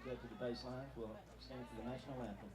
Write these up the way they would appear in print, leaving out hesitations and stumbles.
to go to the baseline will stand for the national anthem.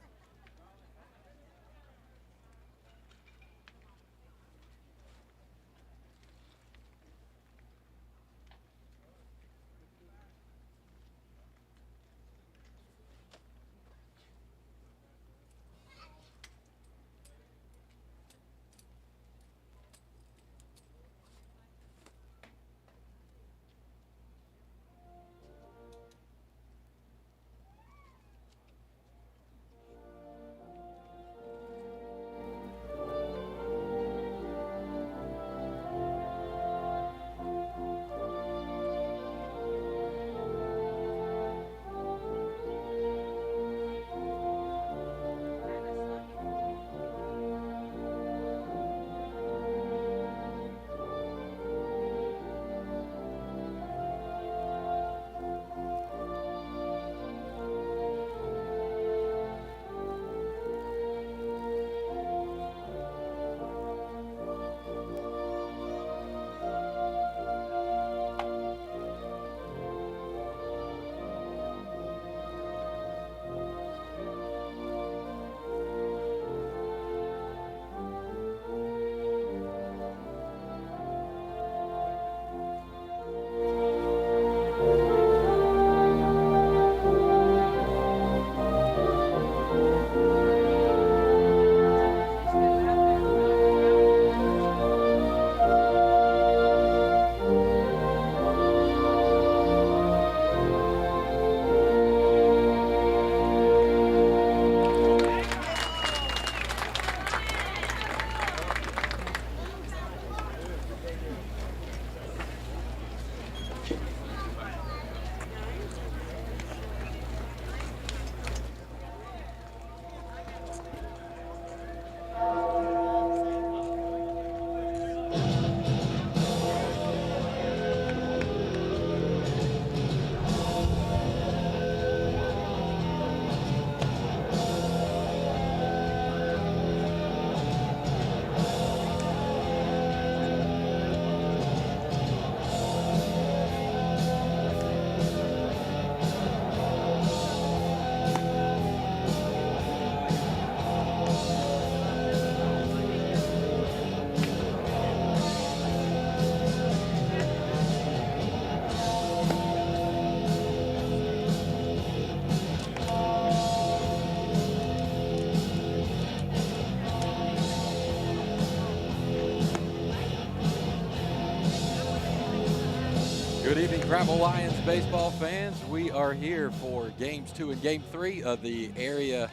Good evening, Prattville Lions baseball fans. We are here for Games 2 and Game 3 of the Area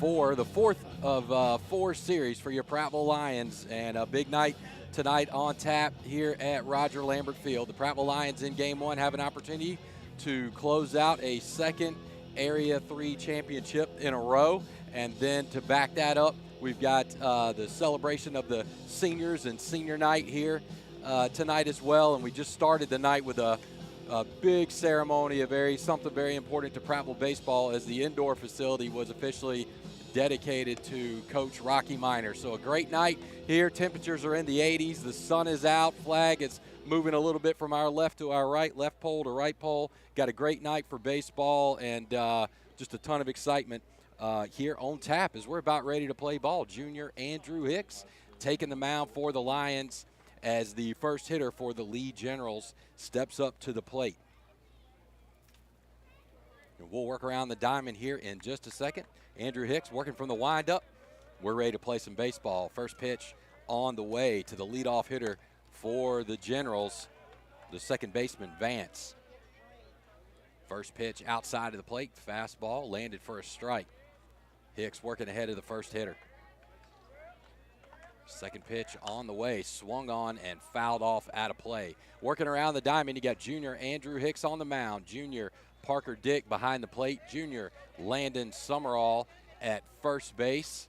4, the fourth of 4 series for your Prattville Lions, and a big night tonight on tap here at Roger Lambert Field. The Prattville Lions in Game 1 have an opportunity to close out a second Area 3 championship in a row, and then to back that up, we've got the celebration of the seniors and senior night here tonight as well, and we just started the night with a big ceremony, something very important to Prattville baseball, as the indoor facility was officially dedicated to Coach Rocky Minor. So a great night here. Temperatures are in the 80s. The sun is out. Flag is moving a little bit from our left to our right, left pole to right pole. Got a great night for baseball, and just a ton of excitement here on tap as we're about ready to play ball. Junior Andrew Hicks taking the mound for the Lions as the first hitter for the Lee Generals steps up to the plate. And we'll work around the diamond here in just a second. Andrew Hicks working from the windup. We're ready to play some baseball. First pitch on the way to the leadoff hitter for the Generals, the second baseman, Vance. First pitch outside of the plate, fastball, landed for a strike. Hicks working ahead of the first hitter. Second pitch on the way, swung on and fouled off out of play. Working around the diamond, you got junior Andrew Hicks on the mound. Junior Parker Dick behind the plate. Junior Landon Summerall at first base.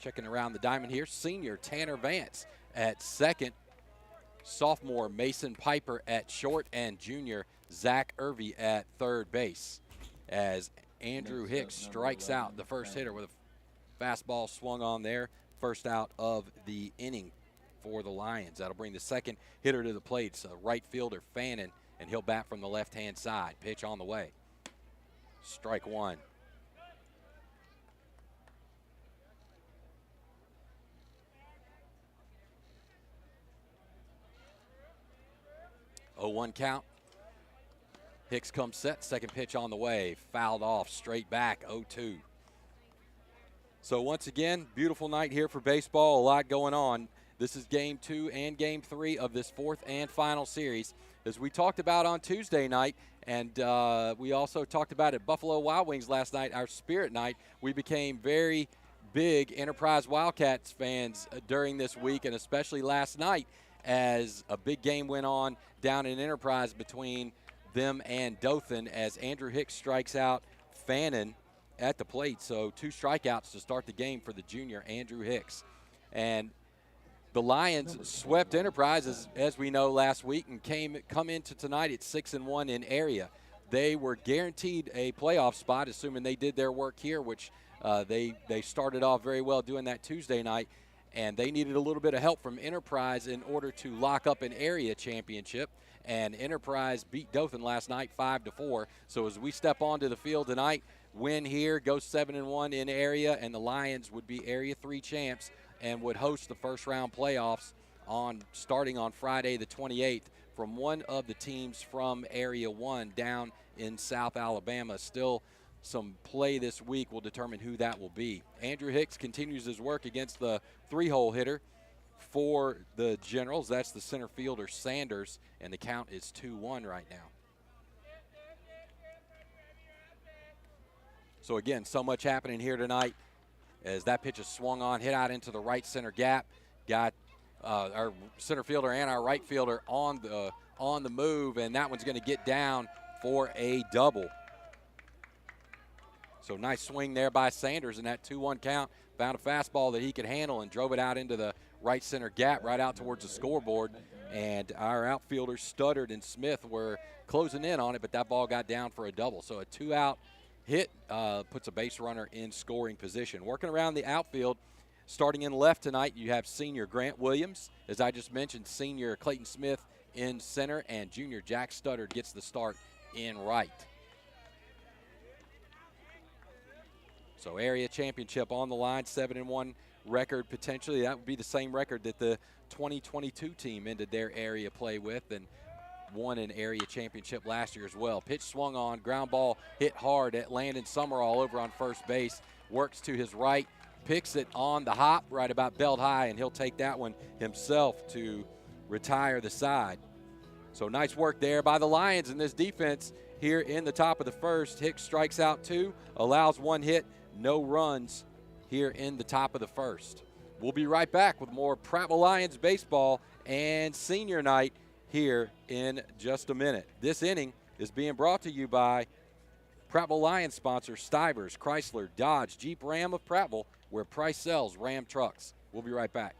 Checking around the diamond here, senior Tanner Vance at second. Sophomore Mason Piper at short, and junior Zach Irvey at third base. As Andrew Hicks strikes out the first hitter with a fastball swung on there. First out of the inning for the Lions. That'll bring the second hitter to the plate. So right fielder Fannin, and he'll bat from the left-hand side. Pitch on the way. Strike one. Oh, 1 count. Hicks comes set, second pitch on the way. Fouled off, straight back, 0-2. So once again, beautiful night here for baseball, a lot going on. This is game 2 and game 3 of this 4th and final series. As we talked about on Tuesday night, and we also talked about at Buffalo Wild Wings last night, our Spirit Night, we became very big Enterprise Wildcats fans during this week, and especially last night as a big game went on down in Enterprise between them and Dothan as Andrew Hicks strikes out Fannin at the plate. So 2 strikeouts to start the game for the junior Andrew Hicks. And the Lions swept Enterprise, as we know, last week and come into tonight at 6-1 in area. They were guaranteed a playoff spot, assuming they did their work here, which they started off very well doing that Tuesday night. And they needed a little bit of help from Enterprise in order to lock up an area championship. And Enterprise beat Dothan last night 5-4. So as we step onto the field tonight, win here, go 7-1 in area, and the Lions would be Area 3 champs and would host the first round playoffs starting on Friday the 28th from one of the teams from Area 1 down in South Alabama. Still some play this week will determine who that will be. Andrew Hicks continues his work against the 3-hole hitter for the Generals. That's the center fielder Sanders, and the count is 2-1 right now. So again, so much happening here tonight as that pitch is swung on, hit out into the right center gap. Got our center fielder and our right fielder on the move, and that one's going to get down for a double. So nice swing there by Sanders in that 2-1 count. Found a fastball that he could handle and drove it out into the right center gap, right out towards the scoreboard. And our outfielders, Studdard and Smith, were closing in on it, but that ball got down for a double. So a 2-out hit puts a base runner in scoring position. Working around the outfield, starting in left tonight, you have senior Grant Williams. As I just mentioned, senior Clayton Smith in center, and junior Jack Studdard gets the start in right. So area championship on the line, 7-1 record potentially. That would be the same record that the 2022 team ended their area play with and won an area championship last year as well. Pitch swung on, ground ball hit hard at Landon Summerall over on first base. Works to his right, picks it on the hop right about belt high, and he'll take that one himself to retire the side. So nice work there by the Lions in this defense here in the top of the first. Hicks strikes out 2, allows 1 hit. No runs here in the top of the first. We'll be right back with more Prattville Lions baseball and senior night here in just a minute. This inning is being brought to you by Prattville Lions sponsor Stivers, Chrysler, Dodge, Jeep, Ram of Prattville, where Price sells Ram trucks. We'll be right back.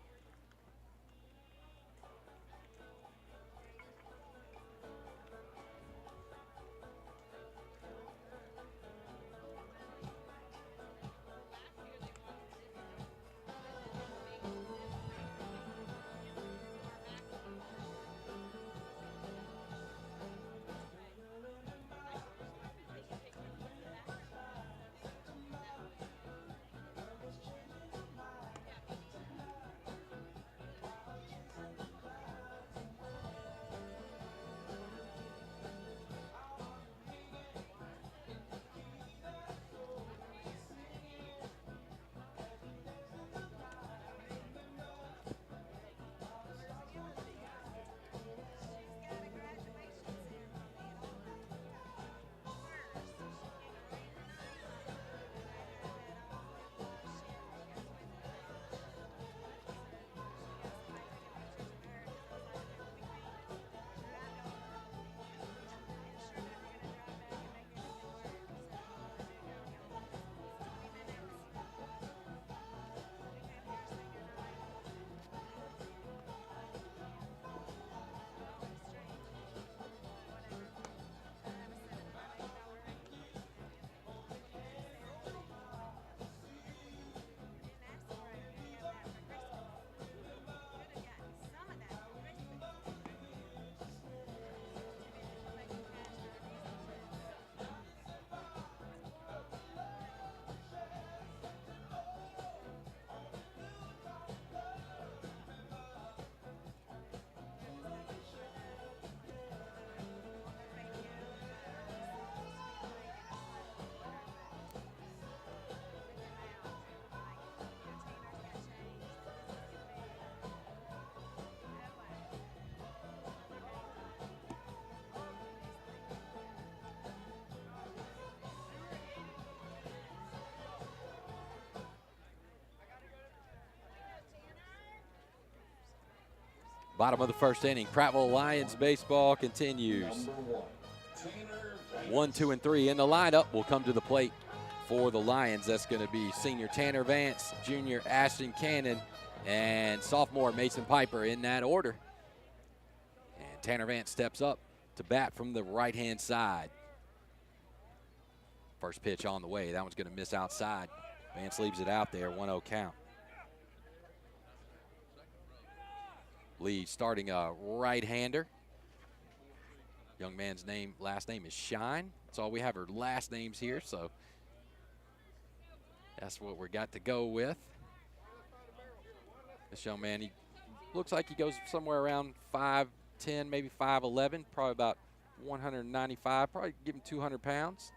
Bottom of the first inning, Prattville Lions baseball continues. 1, 2, and 3 in the lineup will come to the plate for the Lions. That's going to be senior Tanner Vance, junior Ashton Cannon, and sophomore Mason Piper in that order. And Tanner Vance steps up to bat from the right-hand side. First pitch on the way. That one's going to miss outside. Vance leaves it out there, 1-0 count. Lee starting a right-hander. Young man's last name is Shine. That's all we have are last names here, so that's what we got to go with. This young man, he looks like he goes somewhere around 5'10", maybe 5'11", probably about 195, probably give him 200 pounds.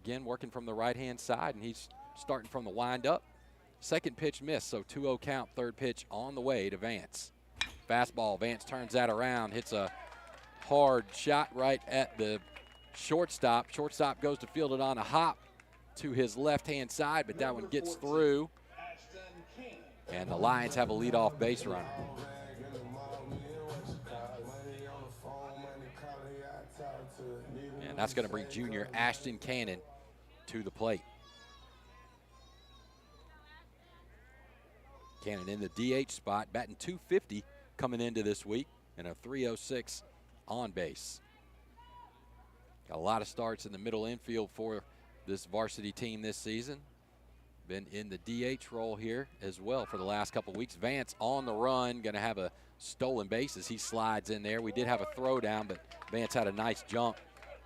Again, working from the right-hand side, and he's starting from the wind-up. Second pitch missed, so 2-0 count. Third pitch on the way to Vance. Fastball, Vance turns that around, hits a hard shot right at the shortstop. Shortstop goes to field it on a hop to his left-hand side, but that one gets through. And the Lions have a leadoff base runner. And that's going to bring junior Ashton Cannon to the plate. Cannon in the DH spot, batting .250 coming into this week, and a .306 on base. Got a lot of starts in the middle infield for this varsity team this season. Been in the DH role here as well for the last couple weeks. Vance on the run, going to have a stolen base as he slides in there. We did have a throw down, but Vance had a nice jump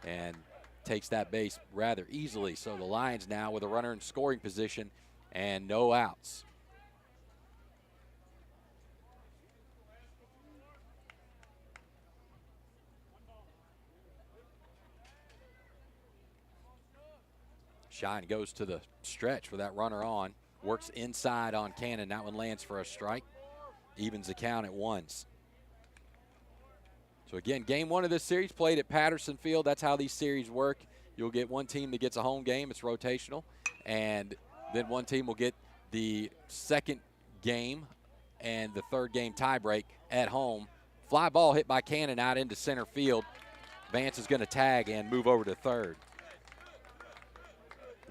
and takes that base rather easily. So the Lions now with a runner in scoring position and no outs. Shine goes to the stretch with that runner on. Works inside on Cannon. That one lands for a strike. Evens the count at ones. So again, game one of this series played at Patterson Field. That's how these series work. You'll get one team that gets a home game. It's rotational. And then one team will get the second game and the third game tiebreak at home. Fly ball hit by Cannon out into center field. Vance is going to tag and move over to third.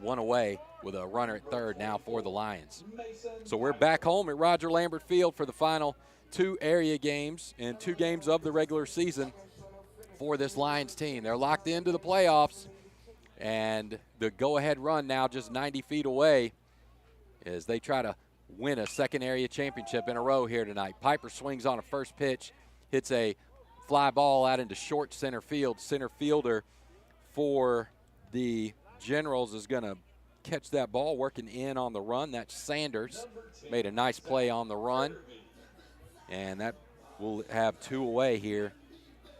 One away with a runner at third now for the Lions. So we're back home at Roger Lambert Field for the final two area games and 2 games of the regular season for this Lions team. They're locked into the playoffs, and the go-ahead run now just 90 feet away as they try to win a second area championship in a row here tonight. Piper swings on a first pitch, hits a fly ball out into short center field. Center fielder for the Generals is going to catch that ball, working in on the run. That's Sanders. Made a nice play on the run. And that will have 2 away here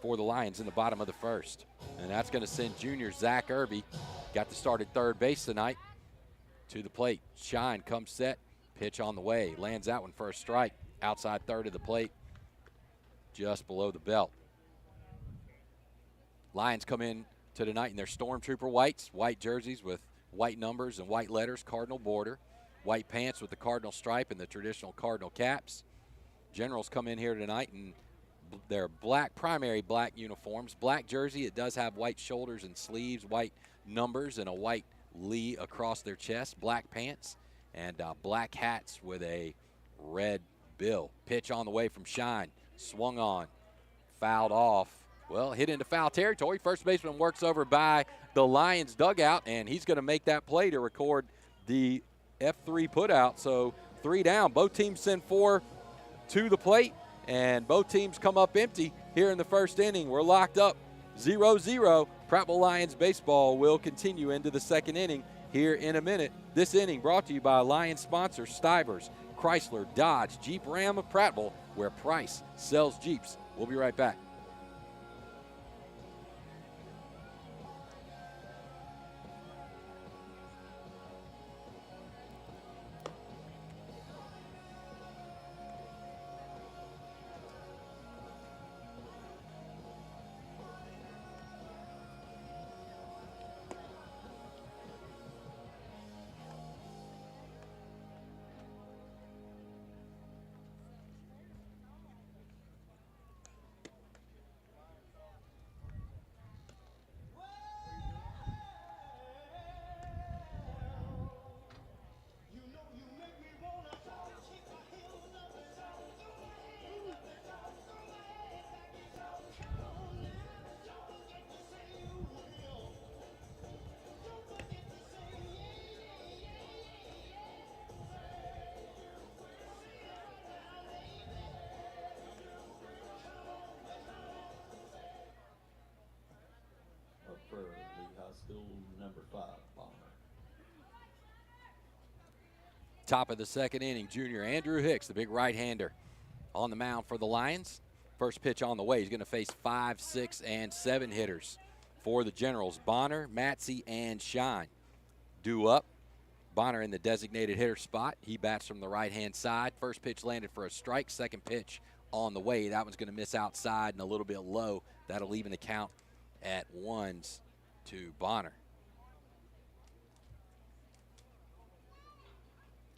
for the Lions in the bottom of the first. And that's going to send junior Zach Irby, got the start at third base tonight, to the plate. Shine comes set, pitch on the way. Lands that one for a strike. Outside third of the plate, just below the belt. Lions come in to tonight in their Stormtrooper whites, white jerseys with white numbers and white letters, Cardinal border, white pants with the Cardinal stripe and the traditional Cardinal caps. Generals come in here tonight in their black, primary black uniforms. Black jersey, it does have white shoulders and sleeves, white numbers, and a white Lee across their chest. Black pants and black hats with a red bill. Pitch on the way from Shine, swung on, fouled off. Well, hit into foul territory. First baseman works over by the Lions dugout, and he's going to make that play to record the F3 putout. So 3 down. Both teams send 4 to the plate, and both teams come up empty here in the first inning. We're locked up 0-0. Prattville Lions baseball will continue into the second inning here in a minute. This inning brought to you by Lions sponsor Stivers, Chrysler, Dodge, Jeep Ram of Prattville, where Price sells Jeeps. We'll be right back. infield number 5, Bonner. Top of the second inning, junior Andrew Hicks, the big right-hander, on the mound for the Lions. First pitch on the way. He's going to face 5, 6, and 7 hitters for the Generals. Bonner, Matsey, and Shine. Due up. Bonner in the designated hitter spot. He bats from the right-hand side. First pitch landed for a strike. Second pitch on the way. That one's going to miss outside and a little bit low. That'll even the count at 1s to Bonner.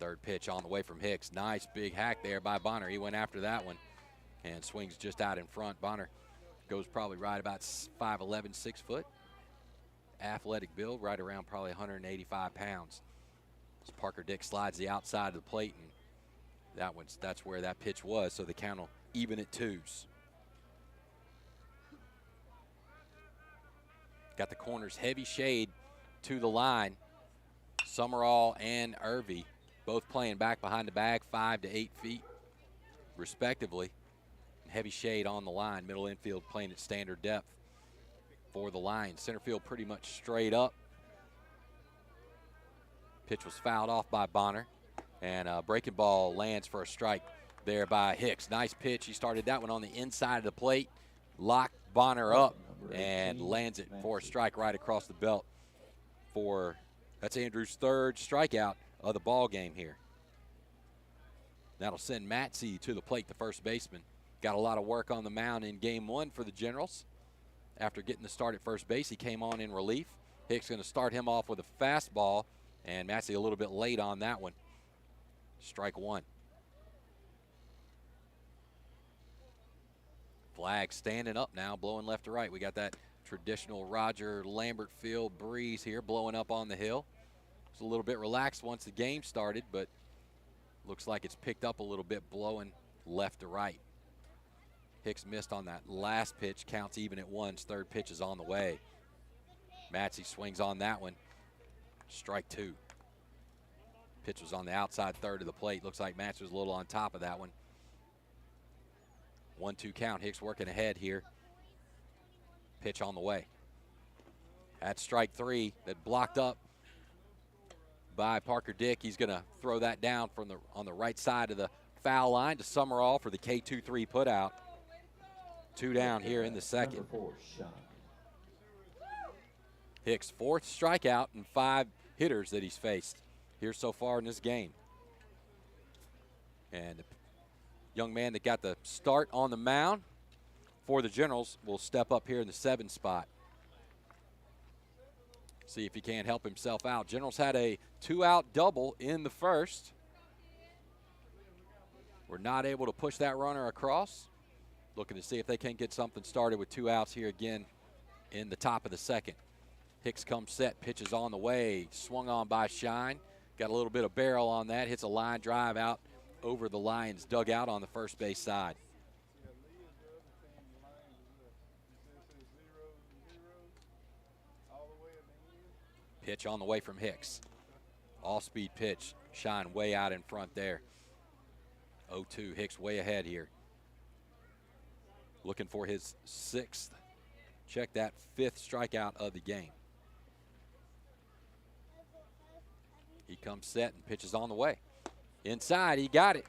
Third pitch on the way from Hicks. Nice big hack there by Bonner. He went after that one and swings just out in front. Bonner goes probably right about 5'11", 6 foot. Athletic build, right around probably 185 pounds. As Parker Dick slides the outside of the plate, and that's where that pitch was, so the count will even at 2s. Got the corners heavy shade to the line. Summerall and Irvy both playing back behind the bag, 5 to 8 feet respectively. Heavy shade on the line. Middle infield playing at standard depth for the Lions. Center field pretty much straight up. Pitch was fouled off by Bonner, and a breaking ball lands for a strike there by Hicks. Nice pitch. He started that one on the inside of the plate, locked Bonner up, and lands it for a strike right across the belt. That's Andrew's 3rd strikeout of the ball game here. That'll send Matsey to the plate, the first baseman. Got a lot of work on the mound in game 1 for the Generals. After getting the start at first base, he came on in relief. Hicks going to start him off with a fastball, and Matsey a little bit late on that one. Strike 1. Flag standing up now, blowing left to right. We got that traditional Roger Lambert field breeze here blowing up on the hill. It's a little bit relaxed once the game started, but looks like it's picked up a little bit, blowing left to right. Hicks missed on that last pitch, counts even at 1s. Third pitch is on the way. Matsey swings on that one. Strike 2. Pitch was on the outside third of the plate. Looks like Matsey was a little on top of that one. 1-2 count. Hicks working ahead here. Pitch on the way. That's strike 3 that blocked up by Parker Dick. He's going to throw that down on the right side of the foul line to Summerall for the K-2-3 putout. 2 down here in the second. Hicks' 4th strikeout and 5 hitters that he's faced here so far in this game. And the young man that got the start on the mound for the Generals will step up here in the 7 spot. See if he can't help himself out. Generals had a 2-out double in the first. We're not able to push that runner across. Looking to see if they can get something started with 2 outs here again in the top of the second. Hicks comes set, pitches on the way, swung on by Shine. Got a little bit of barrel on that, hits a line drive out over the Lions dugout on the first base side. Pitch on the way from Hicks. All-speed pitch. Shine way out in front there. 0-2. Hicks way ahead here. Looking for his 6th. Check that, 5th strikeout of the game. He comes set and pitches on the way. Inside, he got it.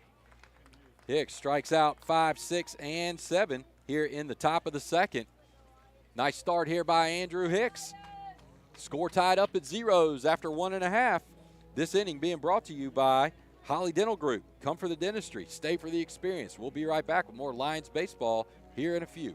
Hicks strikes out 5, 6, and 7 here in the top of the second. Nice start here by Andrew Hicks. Score tied up at 0s after 1.5. This inning being brought to you by Holly Dental Group. Come for the dentistry, stay for the experience. We'll be right back with more Lions baseball here in a few.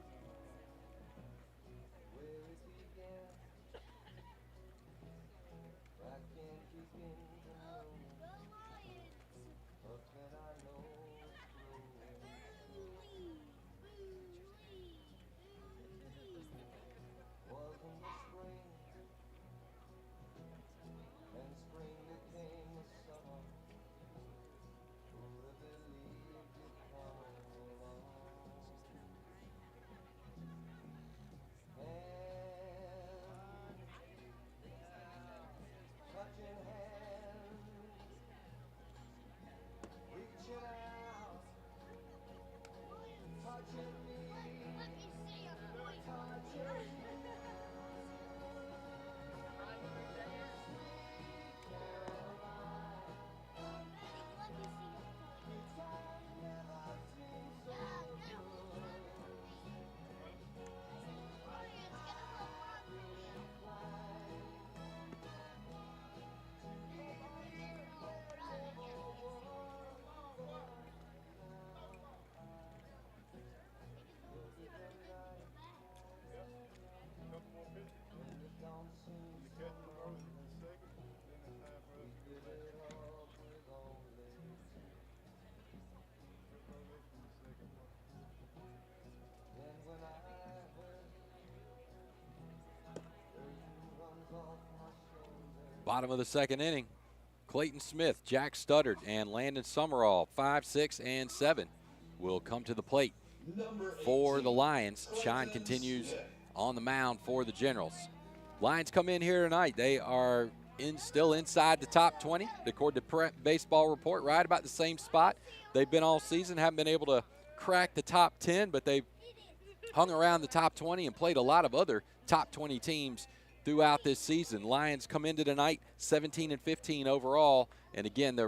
Bottom of the second inning. Clayton Smith, Jack Studdard, and Landon Summerall, 5, 6, and 7, will come to the plate for the Lions. Shine continues on the mound for the Generals. Lions come in here tonight. They are still inside the top 20, according to Baseball Report, right about the same spot they've been all season. Haven't been able to crack the top 10, but they've hung around the top 20 and played a lot of other top 20 teams throughout this season. Lions come into tonight 17 and 15 overall, and again, the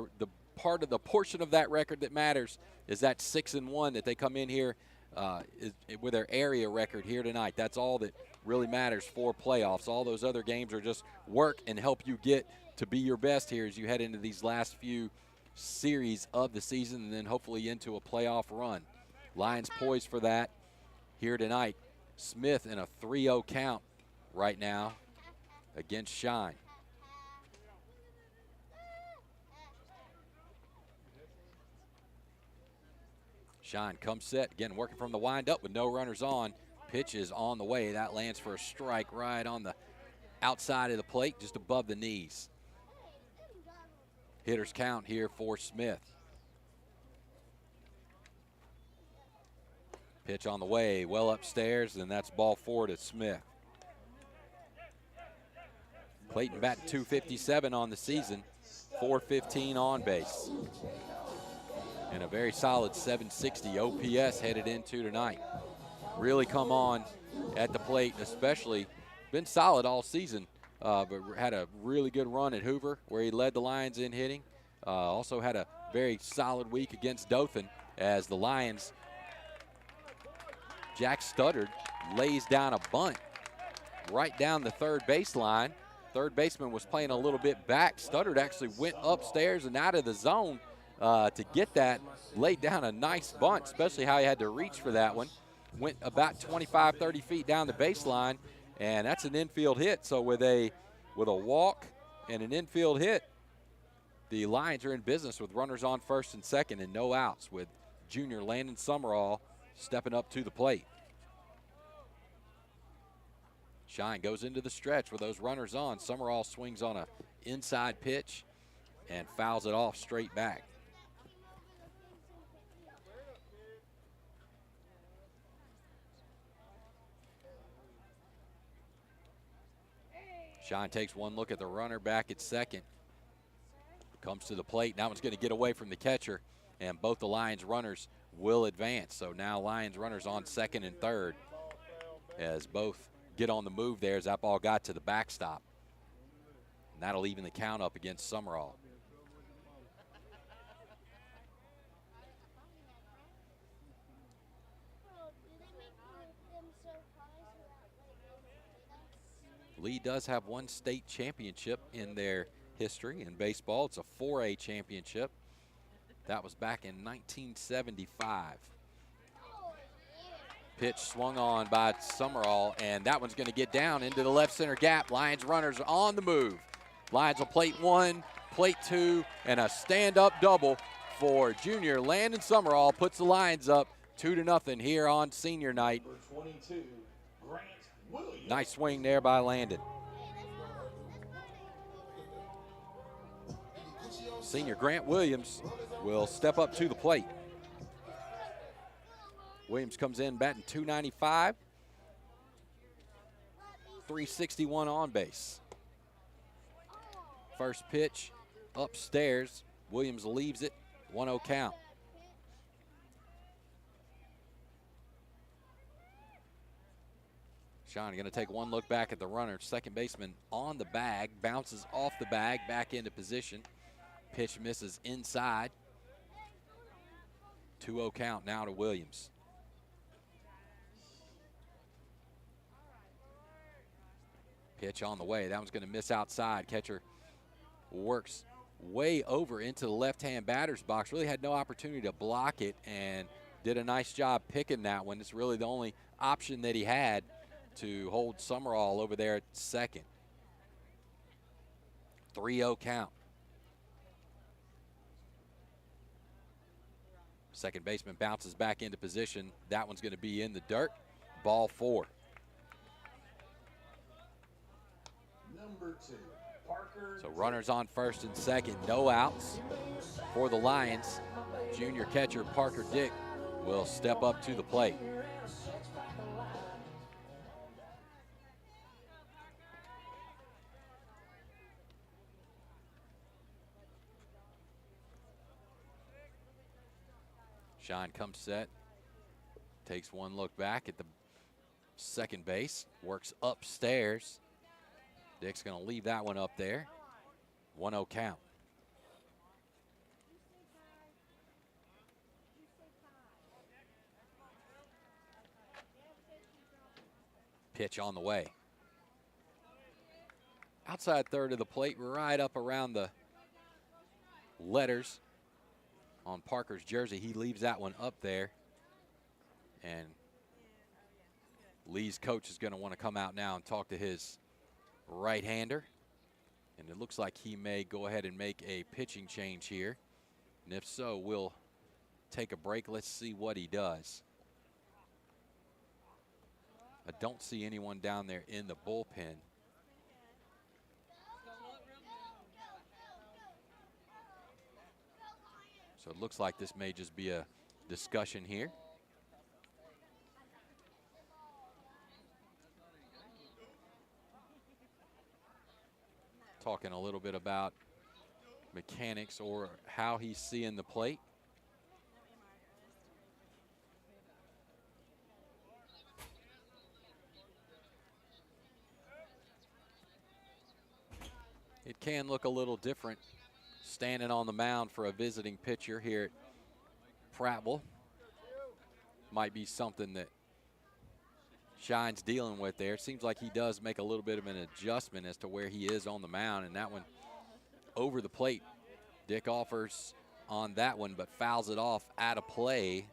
portion of that record that matters is that 6-1 that they come in here with their area record here tonight. That's all that really matters for playoffs. All those other games are just work and help you get to be your best here as you head into these last few series of the season and then hopefully into a playoff run. Lions poised for that here tonight. Smith in a 3-0 count right now against Shine. Shine comes set, again working from the windup with no runners on. Pitch is on the way. That lands for a strike right on the outside of the plate, just above the knees. Hitters count here for Smith. Pitch on the way, well upstairs, and that's ball 4 to Smith. Clayton batting .257 on the season, .415 on base. And a very solid .760 OPS headed into tonight. Really come on at the plate, especially been solid all season, but had a really good run at Hoover where he led the Lions in hitting. Also had a very solid week against Dothan as the Lions. Jack Studdard lays down a bunt right down the third baseline. Third baseman was playing a little bit back. Studdard actually went upstairs and out of the zone to get that. Laid down a nice bunt, especially how he had to reach for that one. Went about 25, 30 feet down the baseline, and that's an infield hit. So with a walk and an infield hit, the Lions are in business with runners on first and second and no outs, with junior Landon Summerall stepping up to the plate. Shine goes into the stretch with those runners on. Summerall swings on a inside pitch and fouls it off straight back. Shine takes one look at the runner back at second. Comes to the plate. That one's going to get away from the catcher, and both the Lions runners will advance. So now Lions runners on second and third as both get on the move there as that ball got to the backstop. And that'll even the count up against Summerall. Lee does have one state championship in their history in baseball. It's a 4A championship. That was back in 1975. Pitch swung on by Summerall, and that one's going to get down into the left center gap. Lions runners on the move. Lions will plate 1, plate 2, and a stand-up double for junior Landon Summerall. Puts the Lions up 2-0 here on senior night. Nice swing there by Landon. Senior Grant Williams will step up to the plate. Williams comes in batting .295, .361 on base. First pitch upstairs. Williams leaves it, 1-0 count. Shine going to take one look back at the runner. Second baseman on the bag, bounces off the bag, back into position. Pitch misses inside. 2-0 count now to Williams. Pitch on the way. That one's going to miss outside. Catcher works way over into the left-hand batter's box. Really had no opportunity to block it and did a nice job picking that one. It's really the only option that he had to hold Summerall over there at second. 3-0 count. Second baseman bounces back into position. That one's going to be in the dirt. Ball 4. Number 2. So runners on first and second, no outs for the Lions. Junior catcher Parker Dick will step up to the plate. Shine comes set, takes one look back at the second base, works upstairs. Dick's going to leave that one up there. 1-0 count. Pitch on the way. Outside third of the plate, right up around the letters on Parker's jersey. He leaves that one up there. And Lee's coach is going to want to come out now and talk to his right-hander. And it looks like he may go ahead and make a pitching change here. And if so, we'll take a break. Let's see what he does. I don't see anyone down there in the bullpen. So it looks like this may just be a discussion here. Talking a little bit about mechanics or how he's seeing the plate. It can look a little different standing on the mound for a visiting pitcher here at Prattville. Might be something that Shine's dealing with there. It seems like he does make a little bit of an adjustment as to where he is on the mound, and that one over the plate. Dick offers on that one, but fouls it off out of play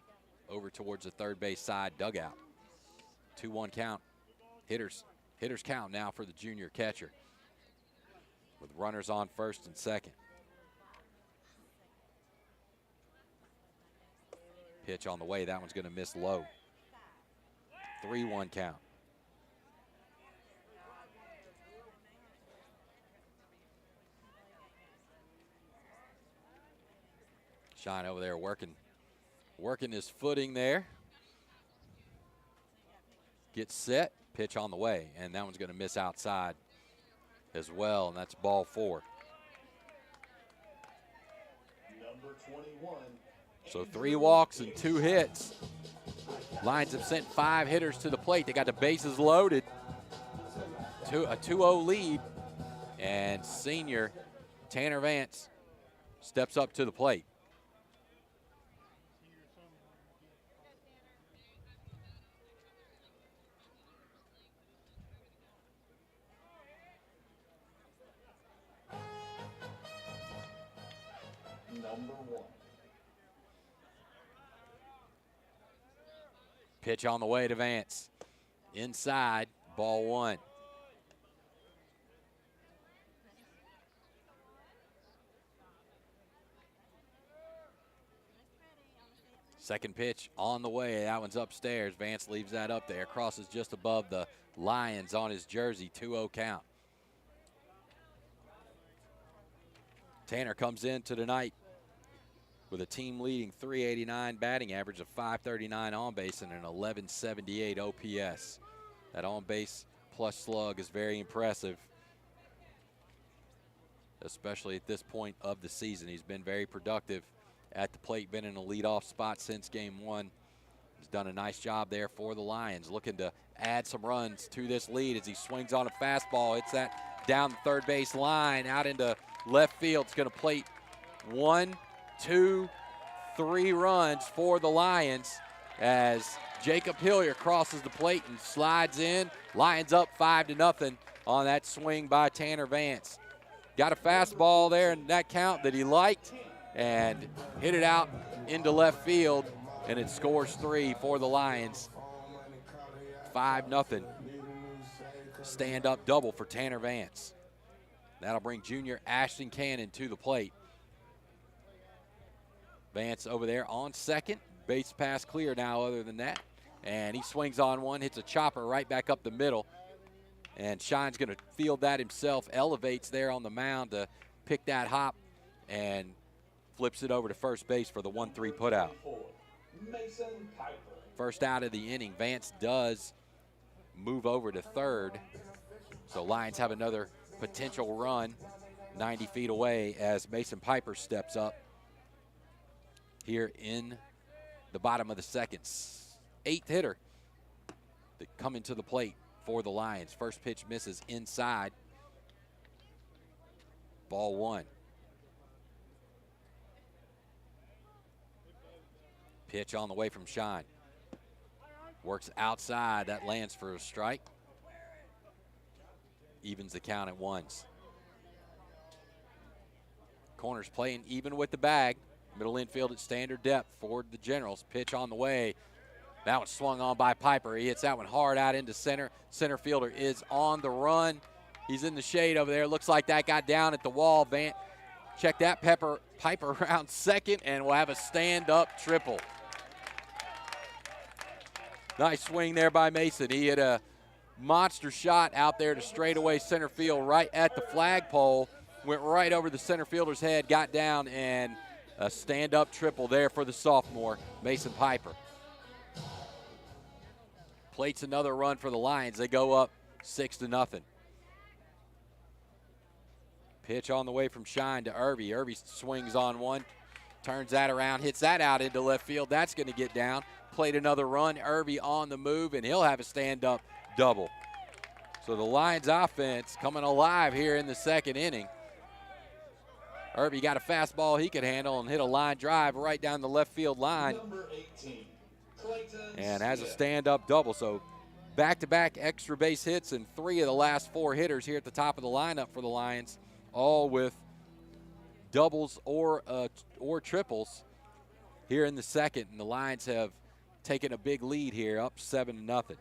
over towards the third base side dugout. 2-1 count. Hitters count now for the junior catcher, with runners on first and second. Pitch on the way. That one's going to miss low. 3-1 count. Shine over there working his footing there. Gets set. Pitch on the way. And that one's going to miss outside as well, and that's ball 4. Number 21. So 3 walks and 2 hits. Lions have sent 5 hitters to the plate. They got the bases loaded. A 2-0 lead, and senior Tanner Vance steps up to the plate. Number 1. Pitch on the way to Vance. Inside, ball 1. Second pitch on the way. That one's upstairs. Vance leaves that up there. Crosses just above the Lions on his jersey. 2-0 count. Tanner comes into tonight with a team-leading .389 batting average, of .539 on base, and an .1178 OPS. That on-base plus slug is very impressive, especially at this point of the season. He's been very productive at the plate, been in a leadoff spot since game 1. He's done a nice job there for the Lions, looking to add some runs to this lead as he swings on a fastball. Hits that down the third base line, out into left field. It's going to plate 1, 2, 3 runs for the Lions as Jacob Hillier crosses the plate and slides in. Lions up 5-0 on that swing by Tanner Vance. Got a fastball there in that count that he liked and hit it out into left field, and it scores 3 for the Lions. 5-0. Stand-up double for Tanner Vance. That'll bring junior Ashton Cannon to the plate. Vance over there on second. Base pass clear now other than that. And he swings on one, hits a chopper right back up the middle. And Shine's going to field that himself, elevates there on the mound to pick that hop, and flips it over to first base for the 1-3 putout. Mason Piper. First out of the inning, Vance does move over to third. So Lions have another potential run 90 feet away as Mason Piper steps up here in the bottom of the second. Eighth hitter that coming to the plate for the Lions. First pitch misses inside. Ball one. Pitch on the way from Shine. Works outside. That lands for a strike. Evens the count at ones. Corners playing even with the bag. Middle infield at standard depth for the Generals. Pitch on the way. That one swung on by Piper. He hits that one hard out into center. Center fielder is on the run. He's in the shade over there. Looks like that got down at the wall. Check that. Piper around second, and we'll have a stand-up triple. Nice swing there by Mason. He hit a monster shot out there to straightaway center field right at the flagpole. Went right over the center fielder's head, got down, and a stand-up triple there for the sophomore, Mason Piper. Plates another run for the Lions. They go up 6-0. Pitch on the way from Shine to Irby. Irby swings on one, turns that around, hits that out into left field. That's going to get down. Played another run. Irby on the move, and he'll have a stand-up double. So the Lions offense coming alive here in the second inning. Irby got a fastball he could handle and hit a line drive right down the left field line. Number 18, Clayton And has a Smith. stand-up double. So back-to-back extra base hits, and 3 of the last 4 hitters here at the top of the lineup for the Lions, all with doubles or triples here in the second. And the Lions have taken a big lead here, up 7-0.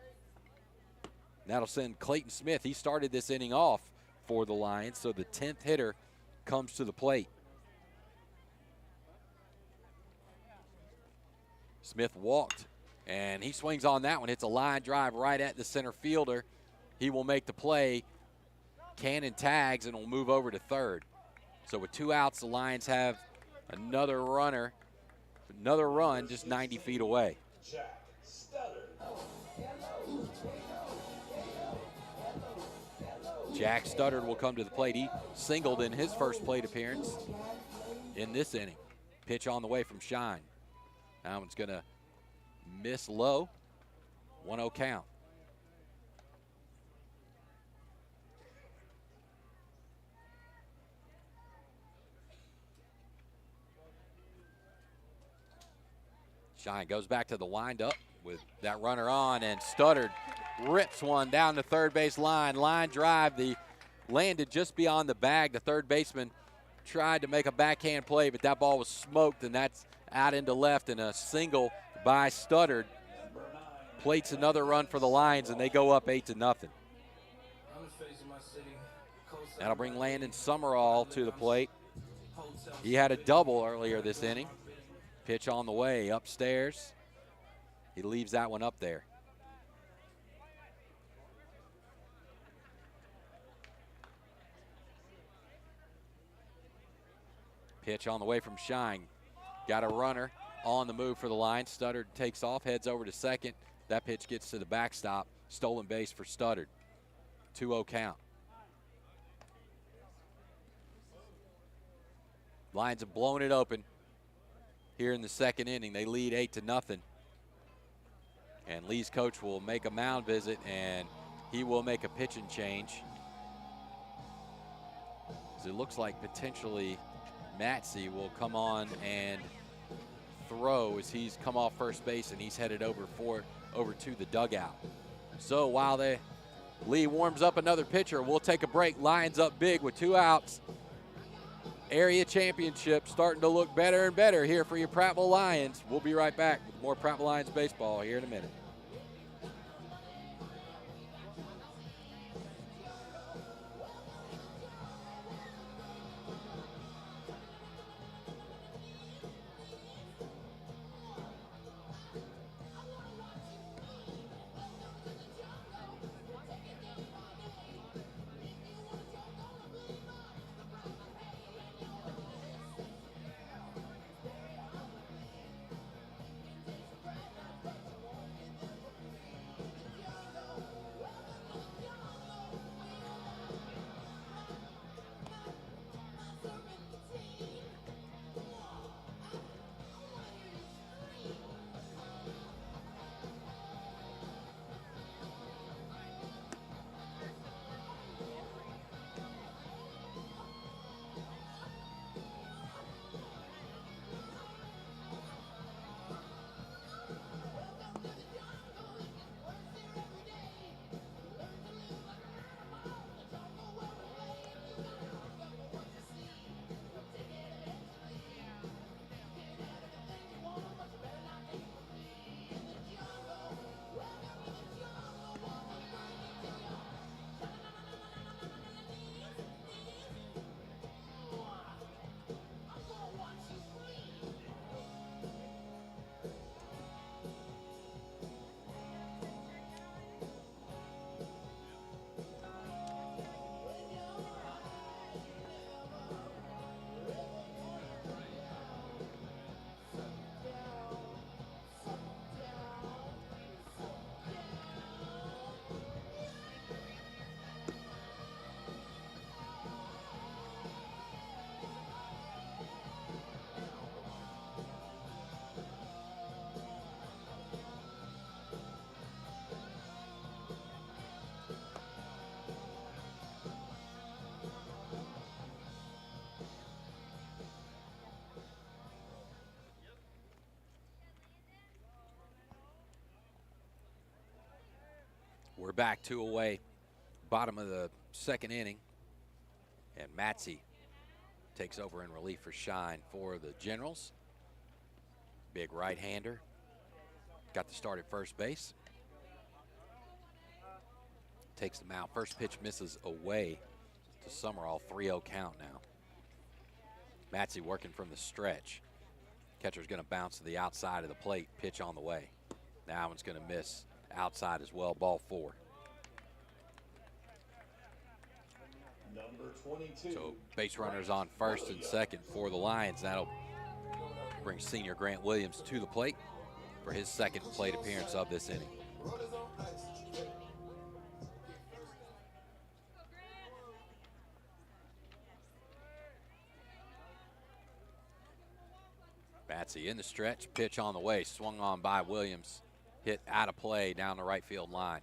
That'll send Clayton Smith. He started this inning off for the Lions, so the 10th hitter comes to the plate. Smith walked, and he swings on that one. Hits a line drive right at the center fielder. He will make the play. Cannon tags and will move over to third. So with 2 outs, the Lions have another run just 90 feet away. Jack Stutter. Jack Studdard will come to the plate. He singled in his first plate appearance in this inning. Pitch on the way from Shine. That one's going to miss low. 1-0 count. Shine goes back to the windup with that runner on, and Studdard rips one down the third base line. Line drive, landed just beyond the bag. The third baseman tried to make a backhand play, but that ball was smoked, and that's out into left, and a single by Studdard plates another run for the Lions, and they go up 8-0. That'll bring Landon Summerall to the plate. He had a double earlier this inning. Pitch on the way, upstairs. He leaves that one up there. Pitch on the way from Shine. Got a runner on the move for the Lions. Studdard takes off, heads over to second. That pitch gets to the backstop. Stolen base for Studdard. 2-0 count. Lions have blown it open here in the second inning. They lead 8-0. And Lee's coach will make a mound visit, and he will make a pitching change. It looks like potentially Matsey will come on and throw as he's come off first base and he's headed over to the dugout. So while Lee warms up another pitcher, we'll take a break. Lions up big with 2 outs. Area championship starting to look better and better here for your Prattville Lions. We'll be right back with more Prattville Lions baseball here in a minute. We're back 2 away, bottom of the second inning. And Matsey takes over in relief for Shine for the Generals. Big right-hander. Got the start at first base. Takes the mound. First pitch misses away to Summerall. 3-0 count now. Matsey working from the stretch. Catcher's going to bounce to the outside of the plate. Pitch on the way. That one's going to miss outside as well. Ball 4. Number 22. So base runners on first and second for the Lions. That'll bring senior Grant Williams to the plate for his second plate appearance of this inning. Matsey in the stretch, pitch on the way, swung on by Williams, hit out of play down the right field line.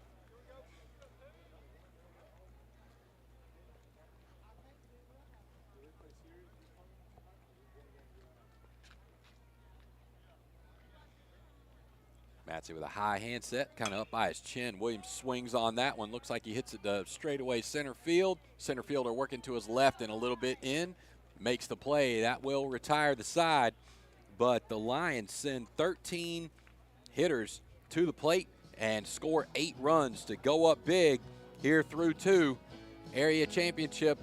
Matsey with a high handset, kind of up by his chin. Williams swings on that one. Looks like he hits it to straightaway center field. Center fielder working to his left and a little bit in. Makes the play. That will retire the side. But the Lions send 13 hitters to the plate and score 8 runs to go up big here through 2. Area championship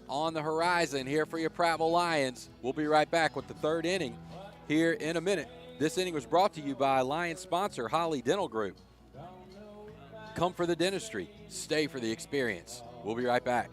on the horizon here for your Prattville Lions. We'll be right back with the 3rd inning here in a minute. This inning was brought to you by Lions sponsor Holly Dental Group. Come for the dentistry, stay for the experience. We'll be right back.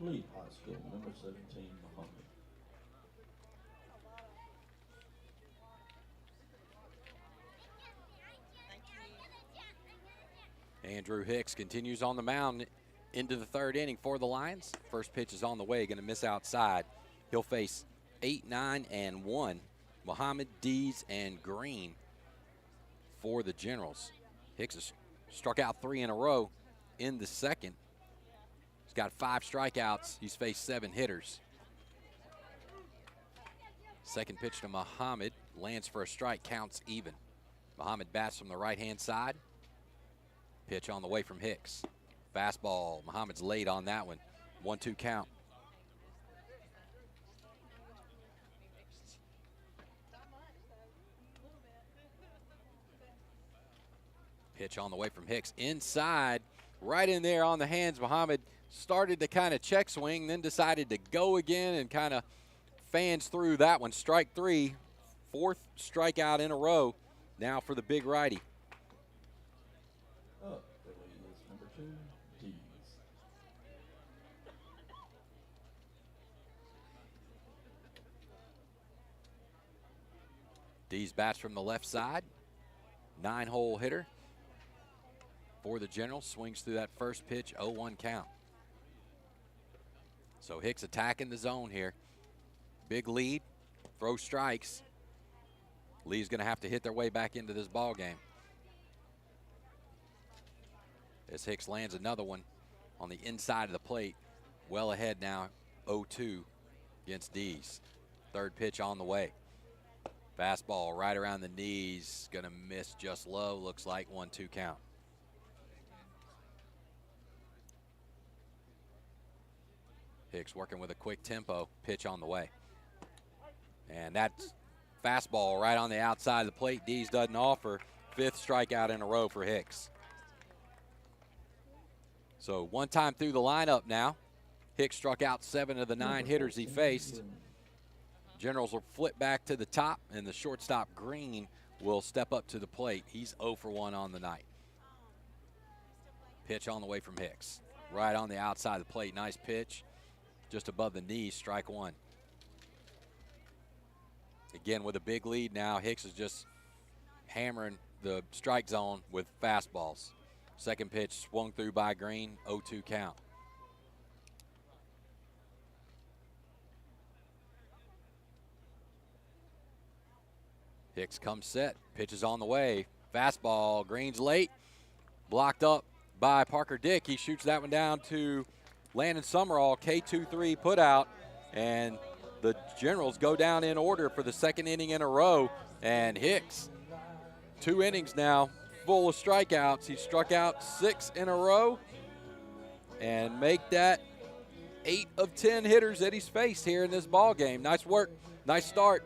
Lee High School, number 17, Muhammad. Andrew Hicks continues on the mound into the 3rd inning for the Lions. First pitch is on the way, going to miss outside. He'll face 8, 9, and 1. Muhammad, Dees, and Green for the Generals. Hicks has struck out 3 in a row in the 2nd. He's got 5 strikeouts. He's faced 7 hitters. Second pitch to Muhammad. Lands for a strike, counts even. Muhammad bats from the right-hand side. Pitch on the way from Hicks. Fastball. Muhammad's late on that one. 1-2 count. Pitch on the way from Hicks. Inside, right in there on the hands. Muhammad started to kind of check swing, then decided to go again and kind of fans through that one. Strike 3, 4th strikeout in a row now for the big righty. Up for Lee is number 2, Dees. Dees bats from the left side. 9-hole hitter for the Generals. Swings through that first pitch, 0-1 count. So Hicks attacking the zone here. Big lead, throw strikes. Lee's going to have to hit their way back into this ball game. As Hicks lands another one on the inside of the plate. Well ahead now, 0-2 against Dees. Third pitch on the way. Fastball right around the knees. Going to miss just low. Looks like 1-2 count. Hicks working with a quick tempo. Pitch on the way. And that's fastball right on the outside of the plate. Dees doesn't offer. Fifth strikeout in a row for Hicks. So one time through the lineup now. Hicks struck out 7 of the 9 hitters he faced. Generals will flip back to the top, and the shortstop Green will step up to the plate. He's 0 for 1 on the night. Pitch on the way from Hicks. Right on the outside of the plate. Nice pitch. Just above the knees, strike one. Again, with a big lead now, Hicks is just hammering the strike zone with fastballs. Second pitch swung through by Green, 0-2 count. Hicks comes set, pitches on the way. Fastball, Green's late. Blocked up by Parker Dick. He shoots that one down to Landon Summerall, K2-3 put out. And the Generals go down in order for the second inning in a row. And Hicks, 2 innings now, full of strikeouts. He struck out 6 in a row and make that 8 of 10 hitters that he's faced here in this ball game. Nice work, nice start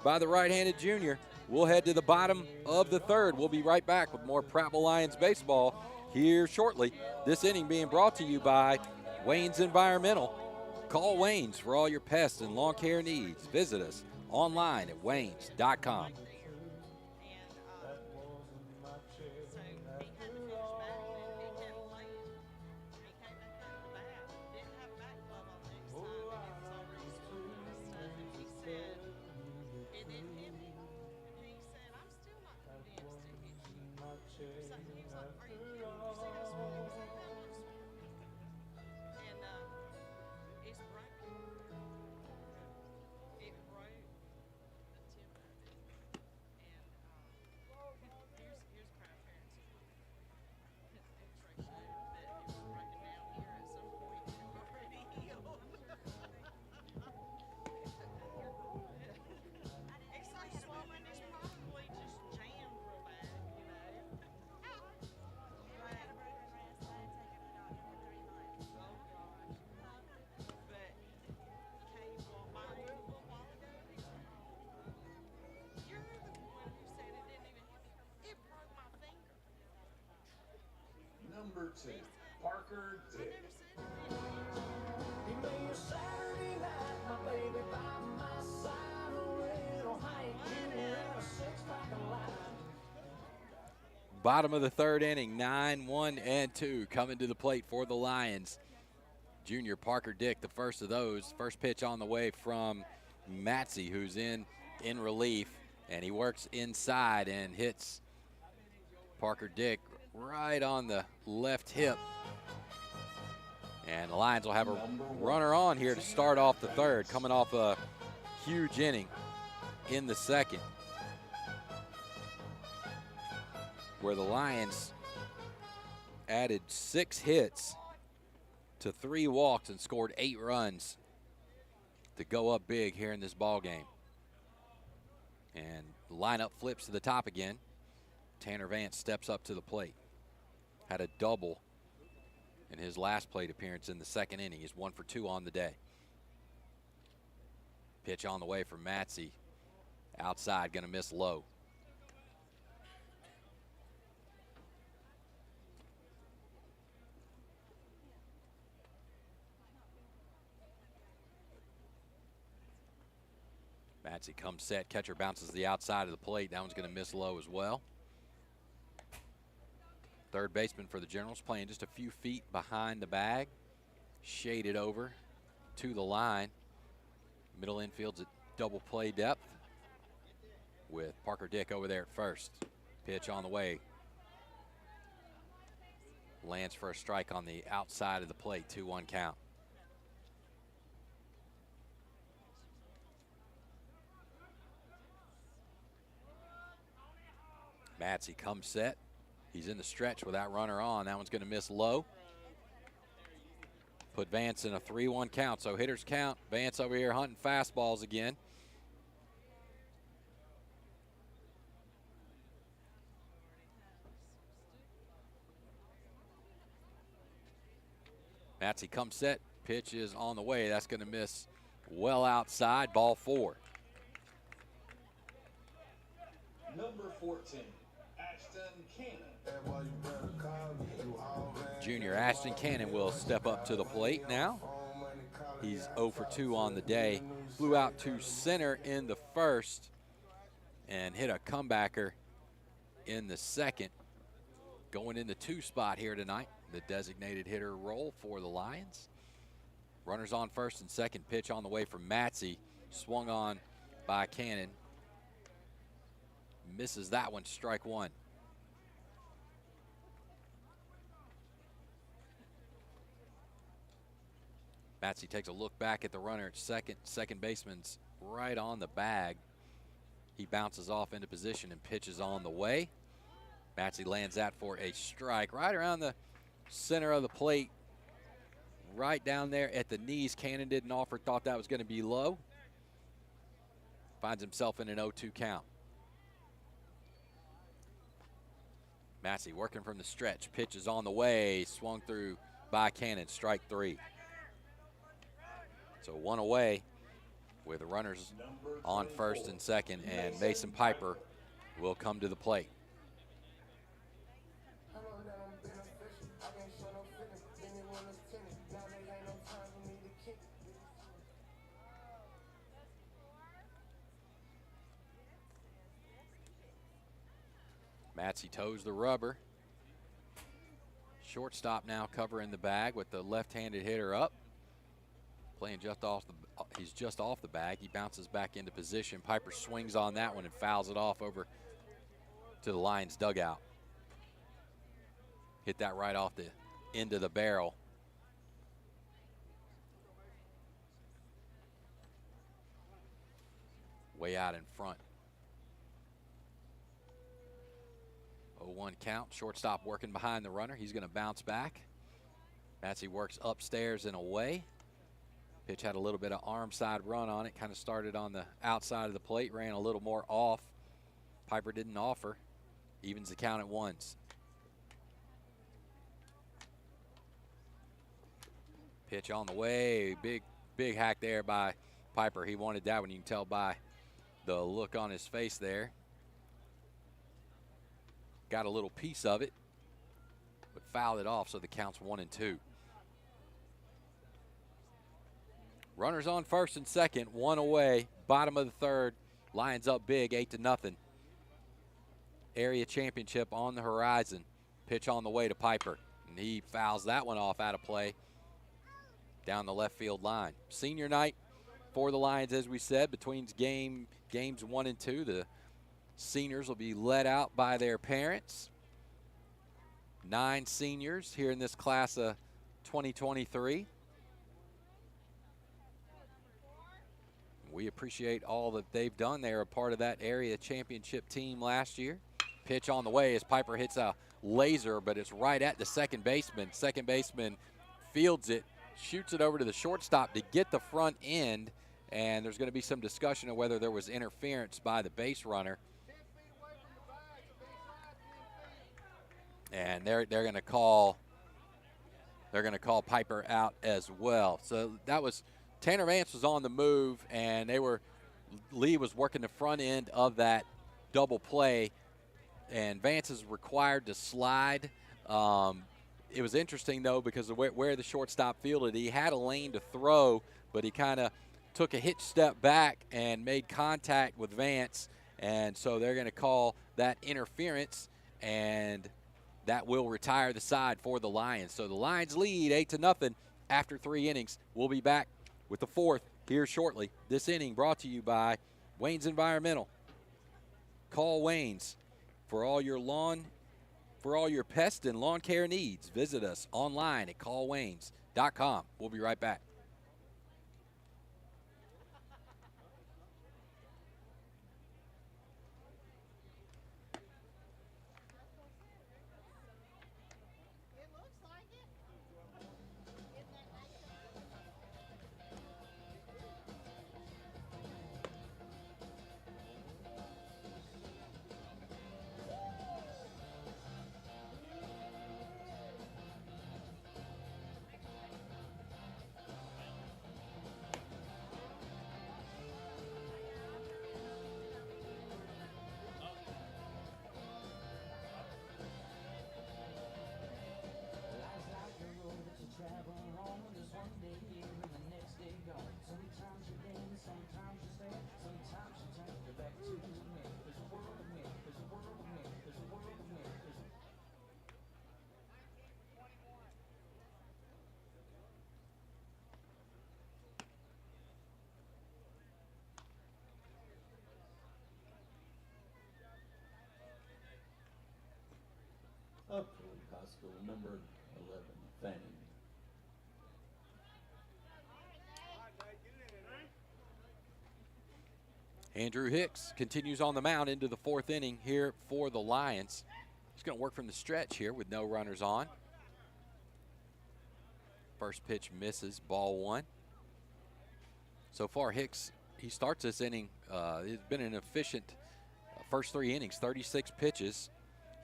by the right-handed junior. We'll head to the bottom of the third. We'll be right back with more Prattville Lions baseball here shortly. This inning being brought to you by Wayne's Environmental. Call Wayne's for all your pest and lawn care needs. Visit us online at waynes.com. Number 2, Parker Dick. Bottom of the third inning, 9-1-2 coming to the plate for the Lions. Junior Parker Dick, the first of those. First pitch on the way from Matsey, who's in relief, and he works inside and hits Parker Dick right on the left hip. And the Lions will have a runner on here to start off the third, coming off a huge inning in the second, where the Lions added 6 hits to 3 walks and scored 8 runs to go up big here in this ball game. And the lineup flips to the top again. Tanner Vance steps up to the plate. Had a double in his last plate appearance in the second inning. He's 1 for 2 on the day. Pitch on the way from Matsey. Outside, gonna miss low. Matsey comes set, catcher bounces the outside of the plate. That one's gonna miss low as well. Third baseman for the Generals playing just a few feet behind the bag. Shaded over to the line. Middle infield's at double play depth with Parker Dick over there at first. Pitch on the way. Lands for a strike on the outside of the plate, 2-1 count. Matsey comes set. He's in the stretch with that runner on. That one's going to miss low. Put Vance in a 3-1 count. So hitters count. Vance over here hunting fastballs again. Matsey comes set. Pitch is on the way. That's going to miss well outside. Ball 4. Number 14, Ashton Cannon. Junior Ashton Cannon will step up to the plate now. He's 0 for 2 on the day. Flew out to center in the first and hit a comebacker in the second. Going in the 2 spot here tonight, the designated hitter role for the Lions. Runners on first and second. Pitch on the way from Matsey. Swung on by Cannon. Misses that one, strike 1. Matsey takes a look back at the runner at second. Second baseman's right on the bag. He bounces off into position and pitches on the way. Matsey lands that for a strike right around the center of the plate. Right down there at the knees. Cannon didn't offer, thought that was going to be low. Finds himself in an 0-2 count. Matsey working from the stretch. Pitch is on the way. Swung through by Cannon. Strike 3. So 1 away with the runners on first and second, and Mason Piper will come to the plate. Matsey toes the rubber. Shortstop now covering the bag with the left-handed hitter up. Playing just off the, he's just off the bag. He bounces back into position. Piper swings on that one and fouls it off over to the Lions dugout. Hit that right off the end of the barrel. Way out in front. 0-1 count. Shortstop working behind the runner. He's going to bounce back. Matsey works upstairs and away. Pitch had a little bit of arm side run on it. Kind of started on the outside of the plate. Ran a little more off. Piper didn't offer. Evens the count at 1s. Pitch on the way. Big hack there by Piper. He wanted that one. You can tell by the look on his face there. Got a little piece of it, but fouled it off, so the count's 1-2. Runners on first and second, 1 away, bottom of the third. Lions up big, 8-0. Area championship on the horizon. Pitch on the way to Piper, and he fouls that one off out of play down the left field line. Senior night for the Lions, as we said, between games 1 and 2. The seniors will be led out by their parents. 9 seniors here in this class of 2023. We appreciate all that they've done. They're a part of that area championship team last year. Pitch on the way as Piper hits a laser, but it's right at the second baseman. Second baseman fields it, shoots it over to the shortstop to get the front end, and there's going to be some discussion of whether there was interference by the base runner. And they're going to call Piper out as well. So that was Tanner Vance was on the move, and Lee was working the front end of that double play, and Vance is required to slide. It was interesting though because of where the shortstop fielded. He had a lane to throw, but he kind of took a hitch step back and made contact with Vance, and so they're going to call that interference, and that will retire the side for the Lions. So the Lions lead 8-0 after 3 innings. We'll be back with the 4th here shortly. This inning brought to you by Wayne's Environmental. Call Wayne's for all your pest and lawn care needs. Visit us online at callwaynes.com. We'll be right back. School, number 11, Fanning. Andrew Hicks continues on the mound into the fourth inning here for the Lions. He's going to work from the stretch here with no runners on. First pitch misses, ball one. So far, Hicks, he starts this inning. It's been an efficient first three innings, 36 pitches.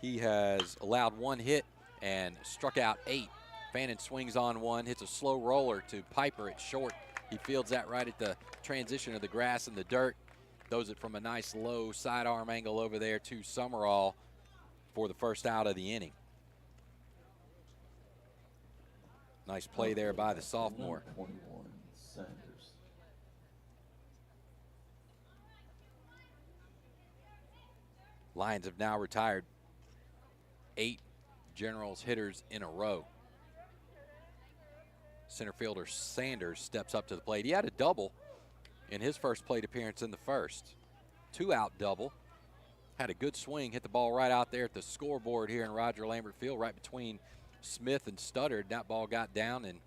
He has allowed one hit and struck out 8. Fannin swings on one, hits a slow roller to Piper at short. He fields that right at the transition of the grass and the dirt. Throws it from a nice low sidearm angle over there to Summerall for the first out of the inning. Nice play there by the sophomore. Number 21, Sanders. Lions have now retired 8 Generals hitters in a row. Center fielder Sanders steps up to the plate. He had a double in his first plate appearance in the first. 2-out double. Had a good swing, hit the ball right out there at the scoreboard here in Roger Lambert Field, right between Smith and Studdard. That ball got down and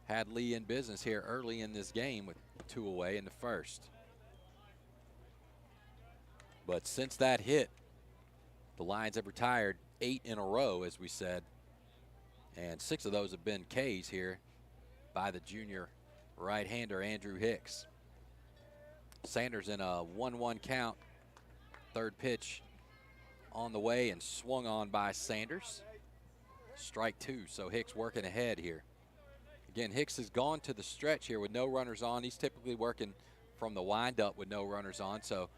had Lee in business here early in this game with 2 away in the first. But since that hit, the Lions have retired 8 in a row, as we said, and 6 of those have been Ks here by the junior right-hander Andrew Hicks. Sanders in a 1-1 count. Third pitch on the way and swung on by Sanders. Strike 2, so Hicks working ahead here. Again, Hicks has gone to the stretch here with no runners on. He's typically working from the windup with no runners on, so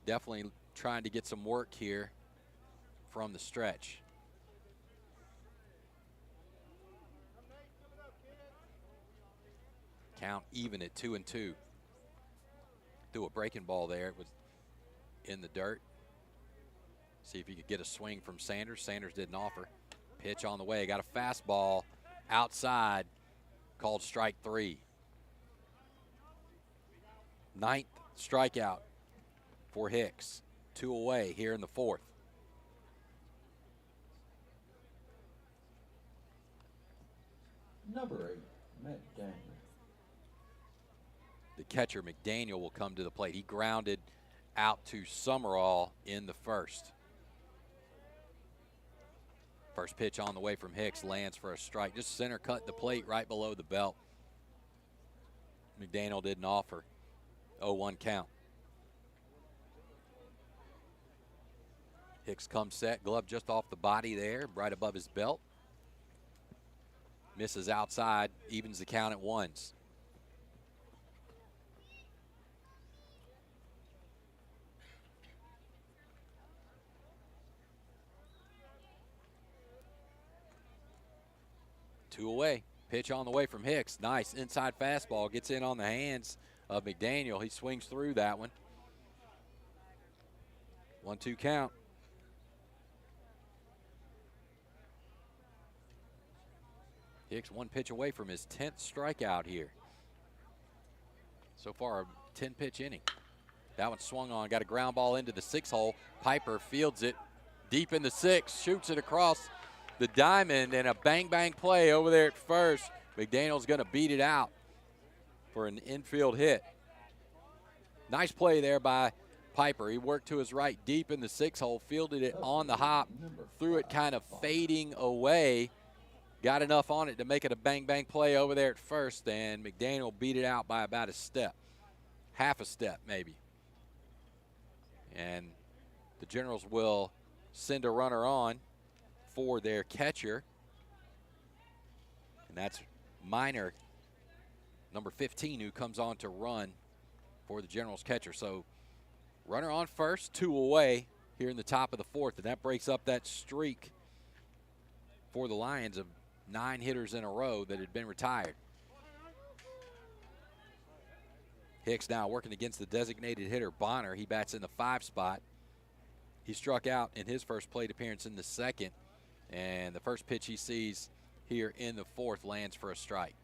definitely trying to get some work here from the stretch. Count even at 2-2. Threw a breaking ball there. It was in the dirt. See if he could get a swing from Sanders. Sanders didn't offer. Pitch on the way. Got a fastball outside, called strike 3. 9th strikeout for Hicks. 2 away here in the fourth. Number 8, McDaniel. The catcher McDaniel will come to the plate. He grounded out to Summerall in the first. First pitch on the way from Hicks lands for a strike. Just center cut the plate right below the belt. McDaniel didn't offer. 0-1 count. Hicks comes set, glove just off the body there, right above his belt. Misses outside, evens the count at 1s. Two away. Pitch on the way from Hicks. Nice inside fastball. Gets in on the hands of McDaniel. He swings through that one. 1-2 count. Hicks 1 pitch away from his 10th strikeout here. So far, a 10-pitch inning. That one swung on. Got a ground ball into the 6 hole. Piper fields it deep in the 6. Shoots it across the diamond, and a bang-bang play over there at first. McDaniel's going to beat it out for an infield hit. Nice play there by Piper. He worked to his right deep in the 6 hole, fielded it on the hop, threw it kind of fading away. Got enough on it to make it a bang-bang play over there at first, and McDaniel beat it out by about a step. Half a step, maybe. And the Generals will send a runner on for their catcher. And that's Minor, number 15, who comes on to run for the Generals catcher. So runner on first, 2 away here in the top of the fourth, and that breaks up that streak for the Lions of 9 hitters in a row that had been retired. Hicks now working against the designated hitter Bonner. He bats in the 5 spot. He struck out in his first plate appearance in the second, and the first pitch he sees here in the fourth lands for a strike.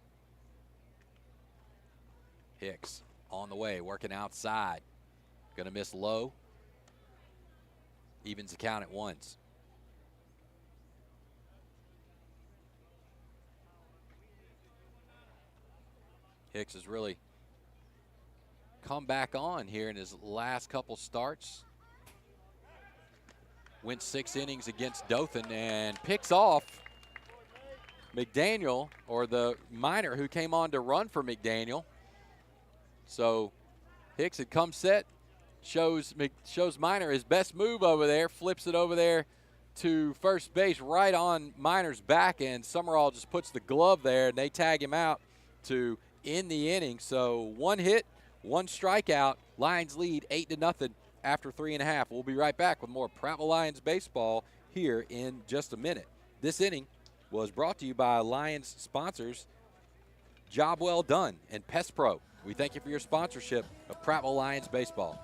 Hicks on the way, working outside. Gonna miss low. Evens the count at ones. Hicks has really come back on here in his last couple starts. Went 6 innings against Dothan and picks off McDaniel, or the minor who came on to run for McDaniel. So Hicks had come set, shows Minor his best move over there, flips it over there to first base right on Minor's back end. Summerall just puts the glove there, and they tag him out to end the inning. So 1 hit, 1 strikeout. Lions lead 8-0 after 3.5. We'll be right back with more Prattville Lions baseball here in just a minute. This inning was brought to you by Lions sponsors Job Well Done and Pest Pro. We thank you for your sponsorship of Prattville Lions baseball.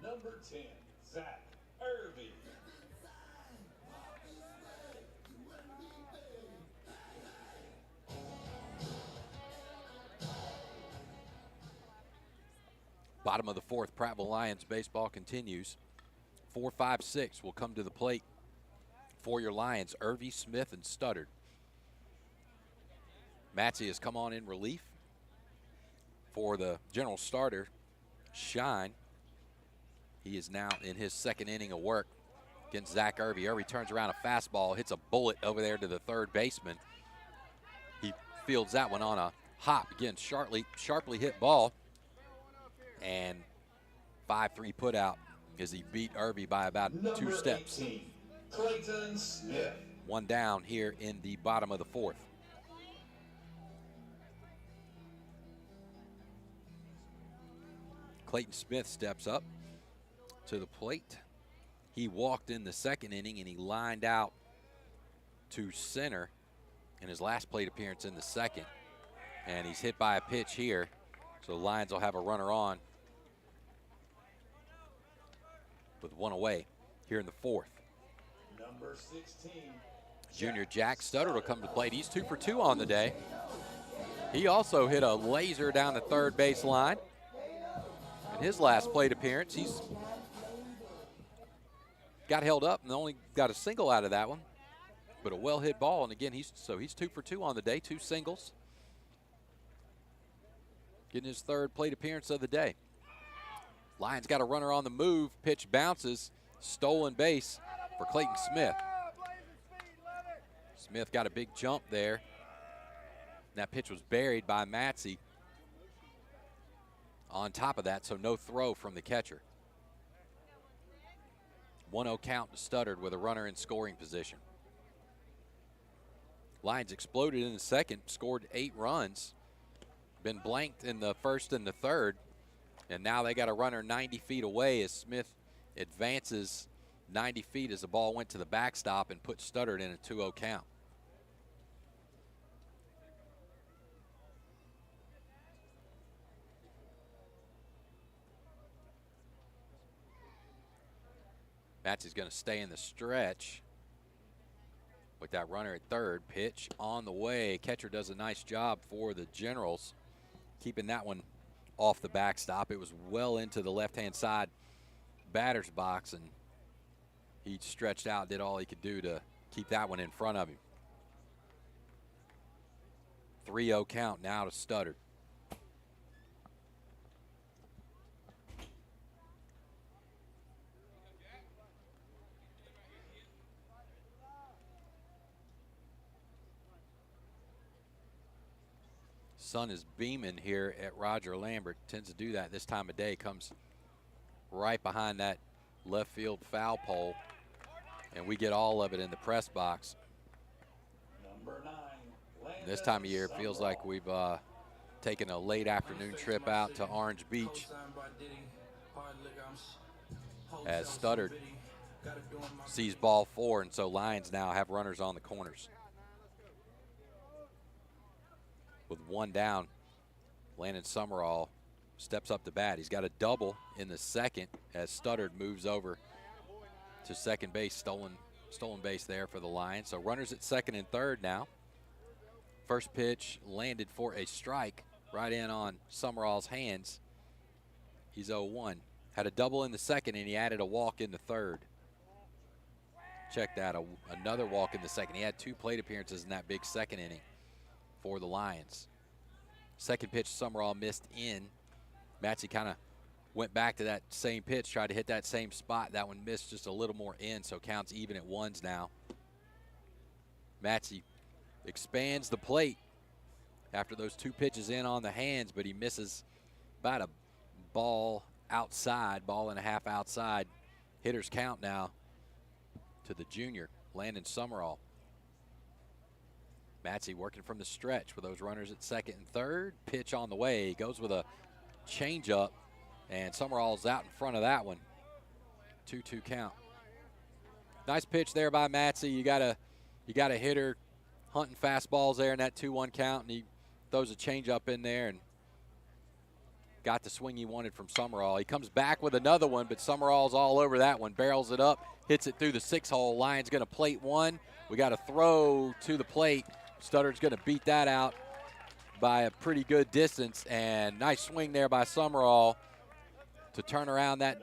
Number 10, Zach Irby. Bottom of the 4th, Prattville Lions baseball continues. 4, 5, 6 will come to the plate for your Lions. Irby, Smith, and Studdard. Matsey has come on in relief for the general starter, Shine. He is now in his 2nd inning of work against Zach Irby. Irby turns around a fastball, hits a bullet over there to the third baseman. He fields that one on a hop. Again, sharply hit ball. And 5-3 put out as he beat Irby by about Number 2 steps. 18, Clayton Smith. 1 down here in the bottom of the 4th. Clayton Smith steps up to the plate. He walked in the 2nd inning and he lined out to center in his last plate appearance in the 2nd. And he's hit by a pitch here. So the Lions will have a runner on with 1 away here in the 4th. Number 16, Junior Jack Studdard will come to the plate. He's 2 for 2 on the day. He also hit a laser down the third base line in his last plate appearance. He's got held up and only got a single out of that one, but a well-hit ball. And again, he's 2 for 2 on the day, 2 singles. Getting his 3rd plate appearance of the day. Lions got a runner on the move. Pitch bounces. Stolen base for Clayton Smith. Smith got a big jump there. That pitch was buried by Matsey. On top of that, so no throw from the catcher. 1-0 count to Studdard with a runner in scoring position. Lions exploded in the 2nd, scored 8 runs. Been blanked in the 1st and the 3rd, and now they got a runner 90 feet away as Smith advances 90 feet as the ball went to the backstop and put Studdard in a 2-0 count. Matsey's going to stay in the stretch with that runner at 3rd. Pitch on the way. Catcher does a nice job for the Generals, keeping that one off the backstop. It was well into the left-hand side batter's box, and he stretched out, did all he could do to keep that one in front of him. 3-0 count now to Studdard. Sun is beaming here at Roger Lambert. Tends to do that this time of day. Comes right behind that left field foul pole, and we get all of it in the press box. Number 9, Landon This time of year, it feels like Summerall. we've taken a late afternoon trip out to Orange Beach, as Studdard sees ball 4, and so Lions now have runners on the corners. With 1 down, Landon Summerall steps up to bat. He's got a double in the second as Studdard moves over to second base. Stolen base there for the Lions. So runners at second and third now. First pitch landed for a strike right in on Summerall's hands. He's 0-1. Had a double in the second, and he added a walk in the third. Check that, another walk in the second. He had 2 plate appearances in that big second inning for the Lions. Second pitch, Summerall missed in. Matsey kind of went back to that same pitch, tried to hit that same spot. That one missed just a little more in, so counts even at 1s now. Matsey expands the plate after those 2 pitches in on the hands, but he misses about a ball outside, ball and a half outside. Hitters count now to the junior, Landon Summerall. Matsey working from the stretch with those runners at second and third. Pitch on the way. He goes with a changeup, and Summerall's out in front of that one. 2-2 count. Nice pitch there by Matsey. You got a hitter hunting fastballs there in that 2-1 count, and he throws a changeup in there and got the swing he wanted from Summerall. He comes back with another one, but Summerall's all over that one. Barrels it up, hits it through the 6-hole. Lions going to plate 1. We got a throw to the plate. Studdard's going to beat that out by a pretty good distance, and nice swing there by Summerall to turn around that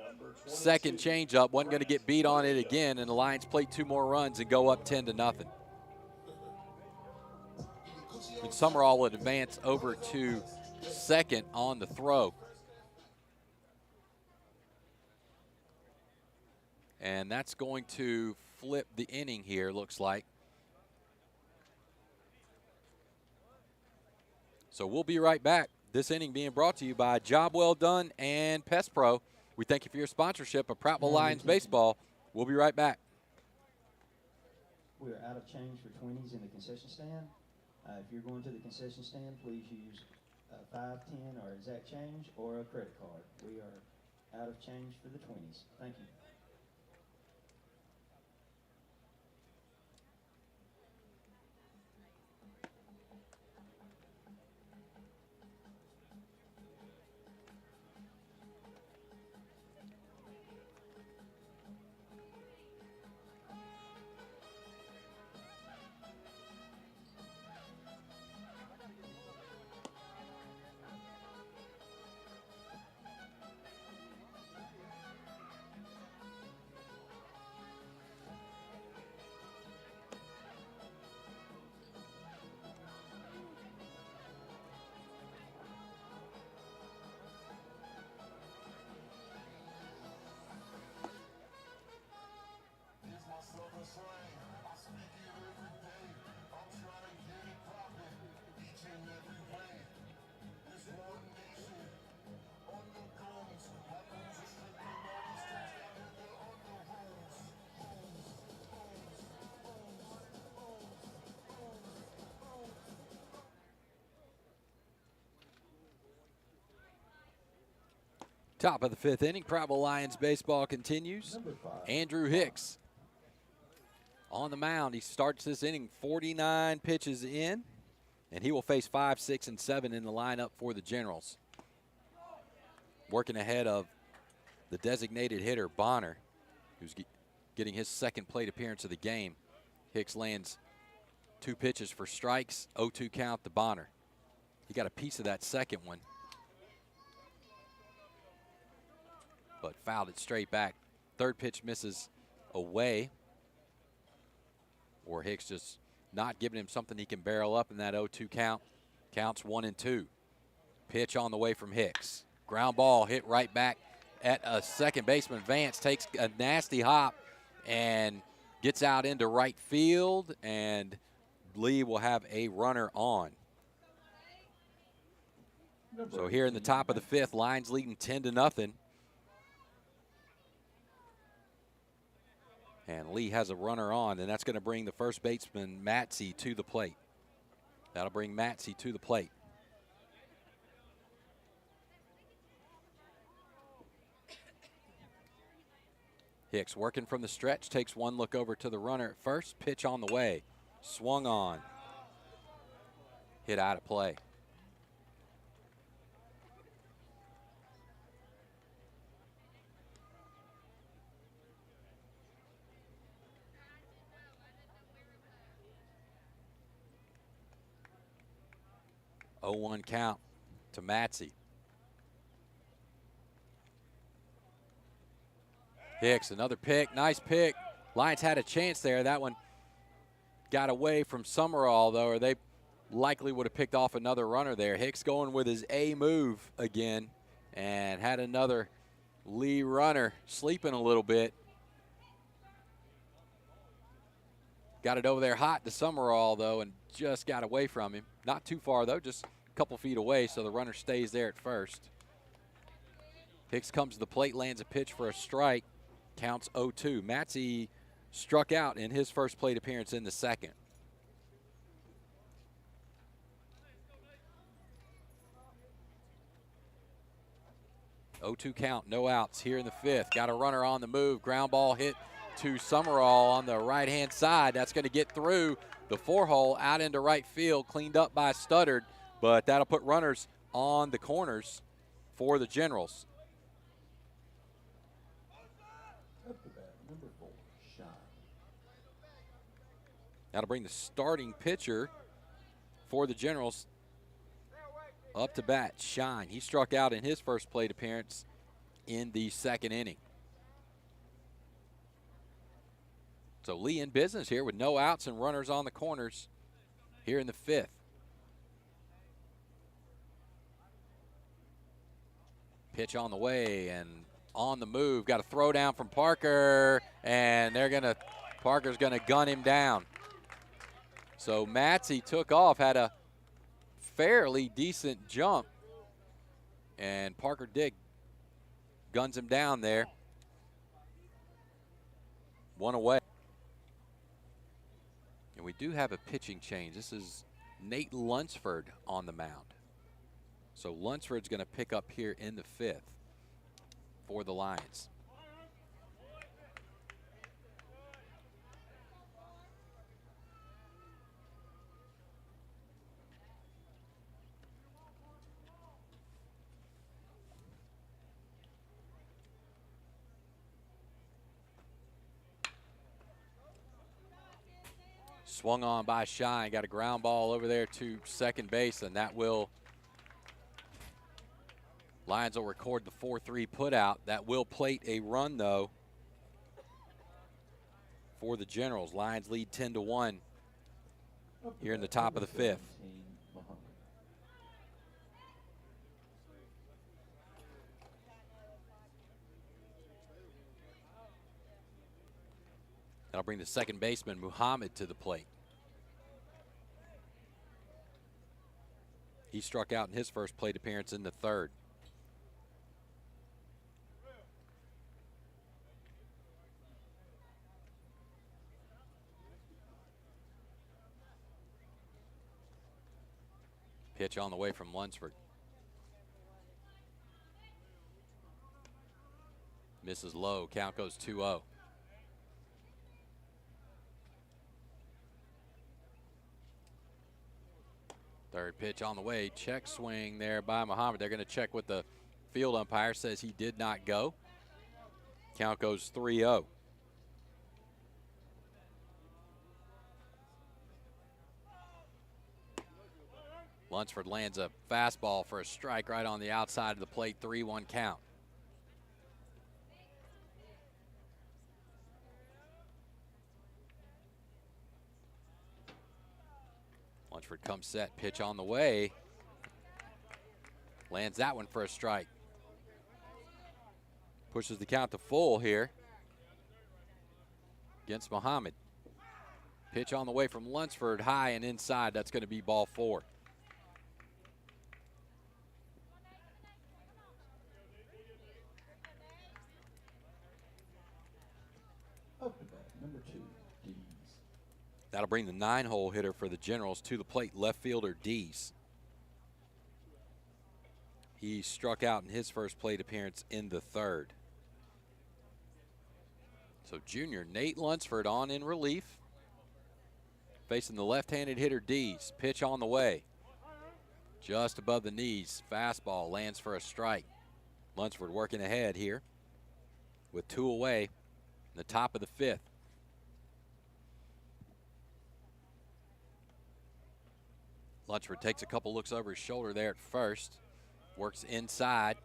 second changeup. Wasn't going to get beat on it again, and the Lions plate 2 more runs and go up 10-0. And Summerall would advance over to second on the throw. And that's going to flip the inning here, looks like. So we'll be right back. This inning being brought to you by Job Well Done and Pest Pro. We thank you for your sponsorship of Prattville Lions Baseball. We'll be right back. We are out of change for 20s in the concession stand. If you're going to the concession stand, please use 5, 10, or exact change, or a credit card. We are out of change for the 20s. Thank you. Top of the 5th inning, Prattville Lions baseball continues. Andrew Hicks on the mound. He starts this inning 49 pitches in, and he will face 5, 6, and 7 in the lineup for the Generals. Working ahead of the designated hitter, Bonner, who's getting his second plate appearance of the game. Hicks lands 2 pitches for strikes, 0-2 count to Bonner. He got a piece of that second one, but fouled it straight back. Third pitch misses away. or Hicks just not giving him something he can barrel up in that 0-2 count. Counts 1-2. Pitch on the way from Hicks. Ground ball hit right back at a second baseman. Vance takes a nasty hop and gets out into right field, and Lee will have a runner on. So here in the top of the fifth, Lions leading 10-0. And Lee has a runner on, and that's going to bring the first baseman, Matsey, to the plate. That'll bring Matsey to the plate. Hicks working from the stretch, takes one look over to the runner at first. Pitch on the way. Swung on. Hit out of play. Oh, 1 count to Matsey. Hicks, another pick, nice pick. Lions had a chance there. That one got away from Summerall, though, or they likely would have picked off another runner there. Hicks going with his A move again and had another Lee runner sleeping a little bit. Got it over there hot to Summerall, though, and just got away from him. Not too far, though, just a couple feet away, so the runner stays there at first. Hicks comes to the plate, lands a pitch for a strike. Counts 0-2. Matsey struck out in his first plate appearance in the second. Oh, 2 count, no outs here in the fifth. Got a runner on the move. Ground ball hit to Summerall on the right-hand side. That's going to get through the 4-hole out into right field, cleaned up by Studdard, but that'll put runners on the corners for the Generals. Up to bat, number 4, Shine. That'll bring the starting pitcher for the Generals up to bat, Shine. He struck out in his first plate appearance in the second inning. So Lee in business here with no outs and runners on the corners here in the fifth. Pitch on the way and on the move. Got a throw down from Parker, and Parker's gonna gun him down. So Matsey took off, had a fairly decent jump, and Parker Dick guns him down there. 1 away. And we do have a pitching change. This is Nate Lunsford on the mound. So Lunsford's going to pick up here in the fifth for the Lions. Swung on by Shine, got a ground ball over there to second base, and that will, Lions will record the 4-3 putout. That will plate a run, though, for the Generals. Lions lead 10-1 here in the top of the fifth. That'll bring the second baseman, Muhammad, to the plate. He struck out in his first plate appearance in the third. Pitch on the way from Lunsford. Misses low. Count goes 2-0. Third pitch on the way. Check swing there by Muhammad. They're going to check what the field umpire says. He did not go. Count goes 3-0. Lunsford lands a fastball for a strike right on the outside of the plate. 3-1 count. Lunsford comes set, pitch on the way. Lands that one for a strike. Pushes the count to full here against Muhammad. Pitch on the way from Lunsford, high and inside. That's going to be ball 4. Up to bat, number 2, Dees. That'll bring the 9-hole hitter for the Generals to the plate, left fielder Dees. He struck out in his first plate appearance in the 3rd. So junior Nate Lunsford on in relief. Facing the left-handed hitter Dees. Pitch on the way. Just above the knees. Fastball lands for a strike. Lunsford working ahead here with 2 away in the top of the 5th. Lunsford takes a couple looks over his shoulder there at first. Works inside.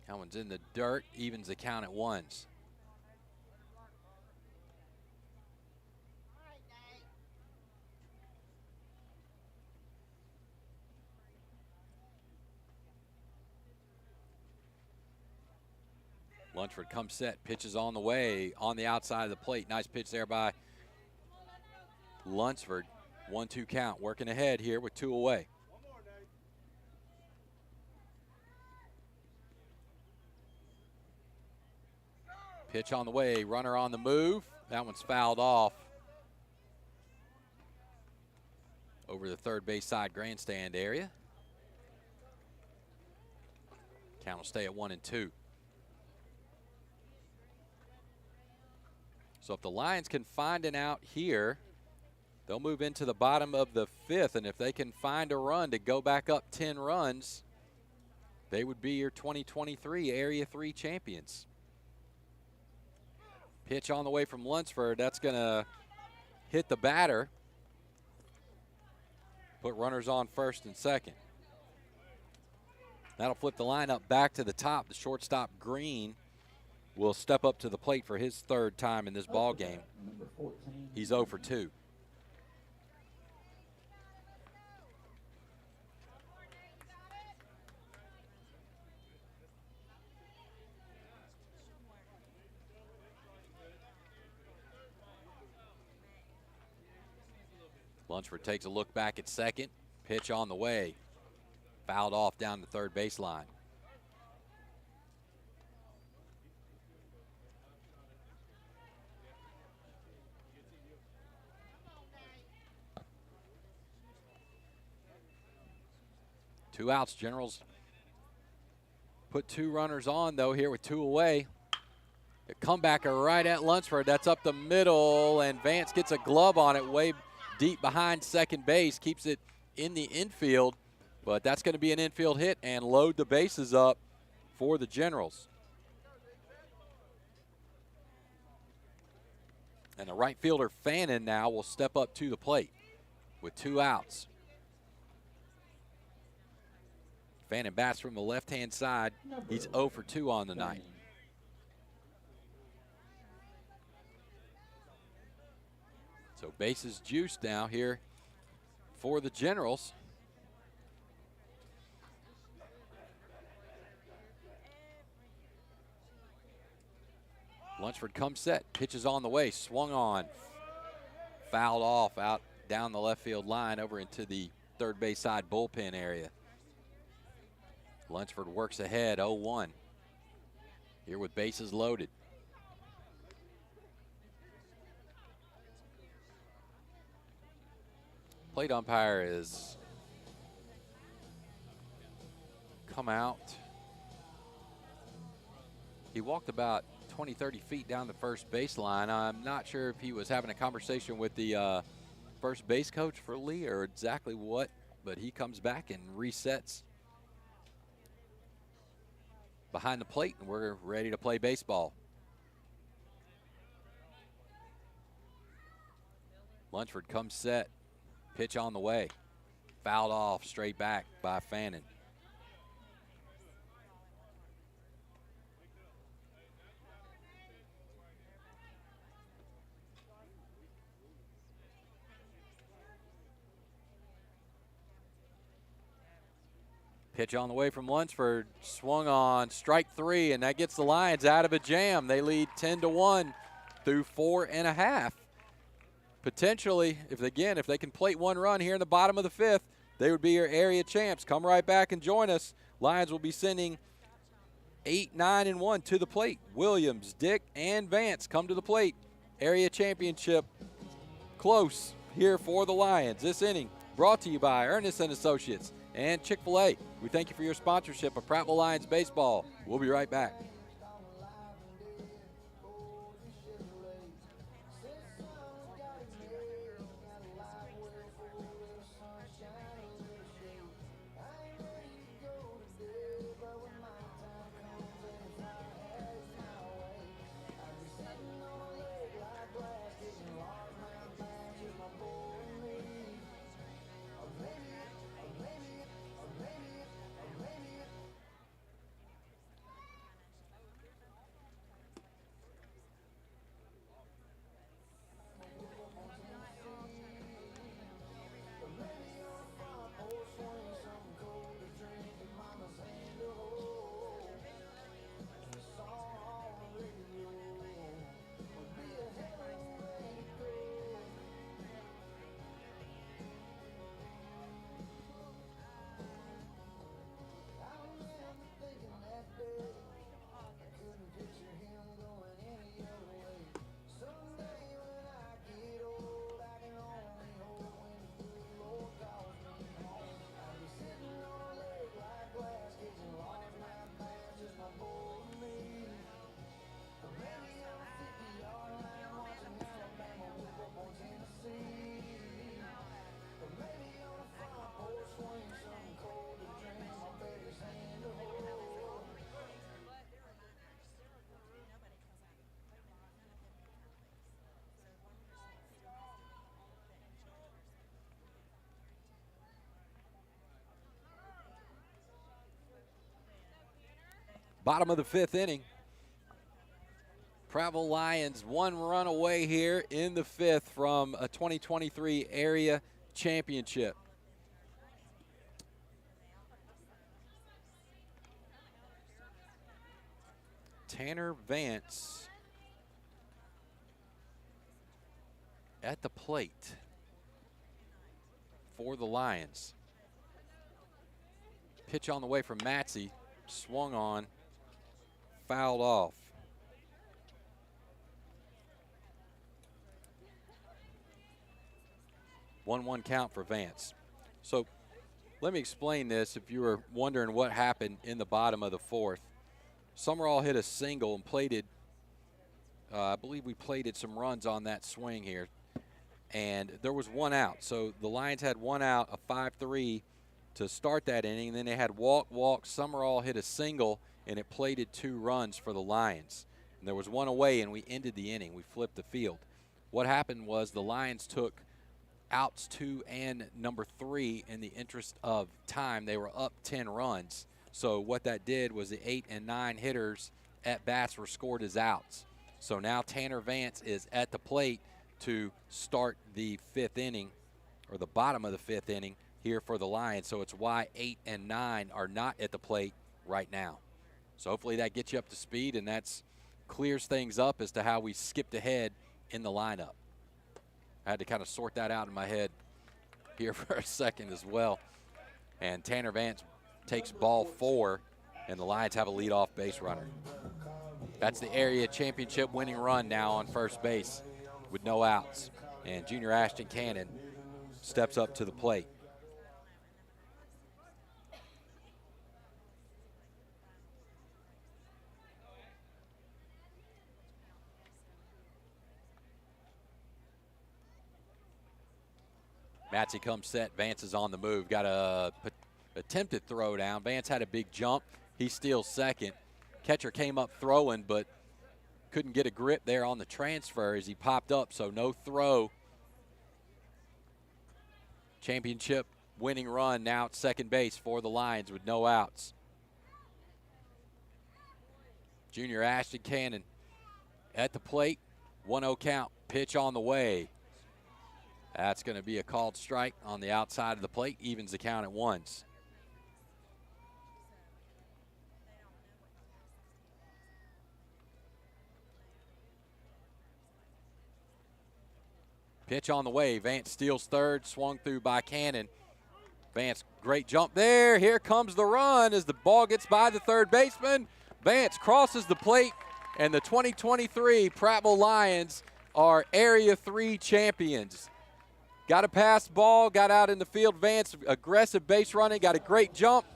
That one's in the dirt. Evens the count at 1s. Lunsford comes set, pitches on the way, on the outside of the plate. Nice pitch there by Lunsford. 1-2 count, working ahead here with 2 away. Pitch on the way, runner on the move. That one's fouled off over the third base side grandstand area. Count will stay at 1-2. So if the Lions can find an out here, they'll move into the bottom of the 5th, and if they can find a run to go back up 10 runs, they would be your 2023 Area 3 champions. Pitch on the way from Lunsford. That's going to hit the batter. Put runners on first and second. That'll flip the lineup back to the top. The shortstop, Green, will step up to the plate for his 3rd time in this ball game. Number 14. He's 0 for 2. Lunsford takes a look back at second. Pitch on the way. Fouled off down the third baseline. Two outs. Generals put 2 runners on, though, here with 2 away. The comebacker right at Lunsford. That's up the middle, and Vance gets a glove on it way deep behind second base. Keeps it in the infield, but that's going to be an infield hit and load the bases up for the Generals. And the right fielder, Fannin, now will step up to the plate with 2 outs. Fannin bats from the left-hand side. He's 0 for 2 on the night. So bases juiced now here for the Generals. Lunsford comes set, pitches on the way, swung on, fouled off out down the left field line over into the third base side bullpen area. Lunsford works ahead, 0-1. Here with bases loaded. Plate umpire is come out. He walked about 20, 30 feet down the first baseline. I'm not sure if he was having a conversation with the first base coach for Lee or exactly what, but he comes back and resets behind the plate, and we're ready to play baseball. Lunsford comes set. Pitch on the way. Fouled off straight back by Fannin. Pitch on the way from Lunsford, swung on, strike 3, and that gets the Lions out of a jam. They lead 10-1 through 4.5. Potentially, if they can plate one run here in the bottom of the 5th, they would be your area champs. Come right back and join us. Lions will be sending 8, 9, and 1 to the plate. Williams, Dick, and Vance come to the plate. Area championship close here for the Lions. This inning brought to you by Ernest & Associates and Chick-fil-A. We thank you for your sponsorship of Prattville Lions Baseball. We'll be right back. Bottom of the 5th inning. Prattville Lions 1 run away here in the 5th from a 2023 area championship. Tanner Vance at the plate for the Lions. Pitch on the way from Matsey, swung on, fouled off. One count for Vance. So let me explain this if you were wondering what happened in the bottom of the 4th. Summerall hit a single and plated, I believe we plated some runs on that swing here. And there was 1 out. So the Lions had 1 out, a 5-3 to start that inning. And then they had walk. Summerall hit a single, and it plated 2 runs for the Lions. And there was 1 away, and we ended the inning. We flipped the field. What happened was the Lions took outs 2 and number 3 in the interest of time. They were up 10 runs. So what that did was the 8 and 9 hitters at bats were scored as outs. So now Tanner Vance is at the plate to start the 5th inning, or the bottom of the 5th inning here for the Lions. So it's why 8 and 9 are not at the plate right now. So hopefully that gets you up to speed, and that's clears things up as to how we skipped ahead in the lineup. I had to kind of sort that out in my head here for a second as well. And Tanner Vance takes ball 4, and the Lions have a leadoff base runner. That's the area championship winning run now on first base with no outs. And junior Ashton Cannon steps up to the plate. Matsey comes set. Vance is on the move. Got a attempted throw down. Vance had a big jump. He steals second. Catcher came up throwing, but couldn't get a grip there on the transfer as he popped up, so no throw. Championship winning run now at second base for the Lions with no outs. Junior Ashton Cannon at the plate. 1-0 count. Pitch on the way. That's going to be a called strike on the outside of the plate. Evens the count at 1s. Pitch on the way. Vance steals third, swung through by Cannon. Vance, great jump there. Here comes the run as the ball gets by the third baseman. Vance crosses the plate, and the 2023 Prattville Lions are Area 3 champions. Got a pass ball, got out in the field. Vance, aggressive base running, got a great jump,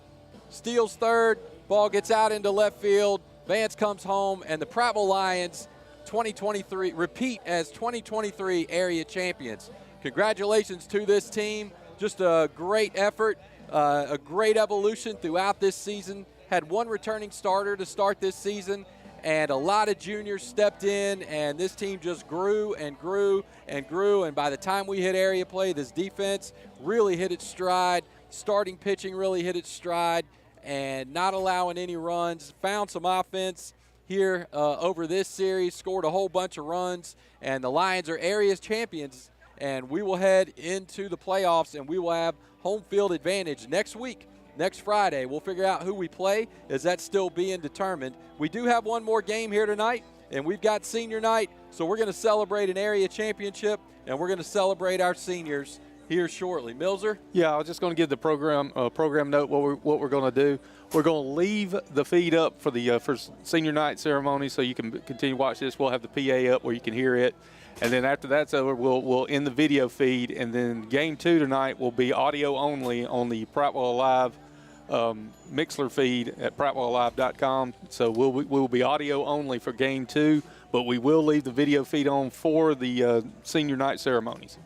steals third, ball gets out into left field. Vance comes home, and the Prattville Lions 2023 repeat as 2023 area champions. Congratulations to this team. Just a great effort, a great evolution throughout this season. Had one returning starter to start this season, and a lot of juniors stepped in, and this team just grew and grew and grew. And by the time we hit area play, this defense really hit its stride. Starting pitching really hit its stride, and not allowing any runs. Found some offense here over this series, scored a whole bunch of runs, and the Lions are area champions. And we will head into the playoffs, and we will have home field advantage next week. Next Friday, we'll figure out who we play, as that's still being determined. We do have one more game here tonight, and we've got senior night, so we're going to celebrate an area championship, and we're going to celebrate our seniors here shortly. Milzer? Yeah, I was just going to give the program note what we're going to do. We're going to leave the feed up for the for senior night ceremony, so you can continue to watch this. We'll have the PA up where you can hear it. And then after that's over, we'll end the video feed. And then game 2 tonight will be audio only on the Prattville Live Mixler feed at prattvillealive.com. So we'll be audio only for game 2, but we will leave the video feed on for the senior night ceremonies.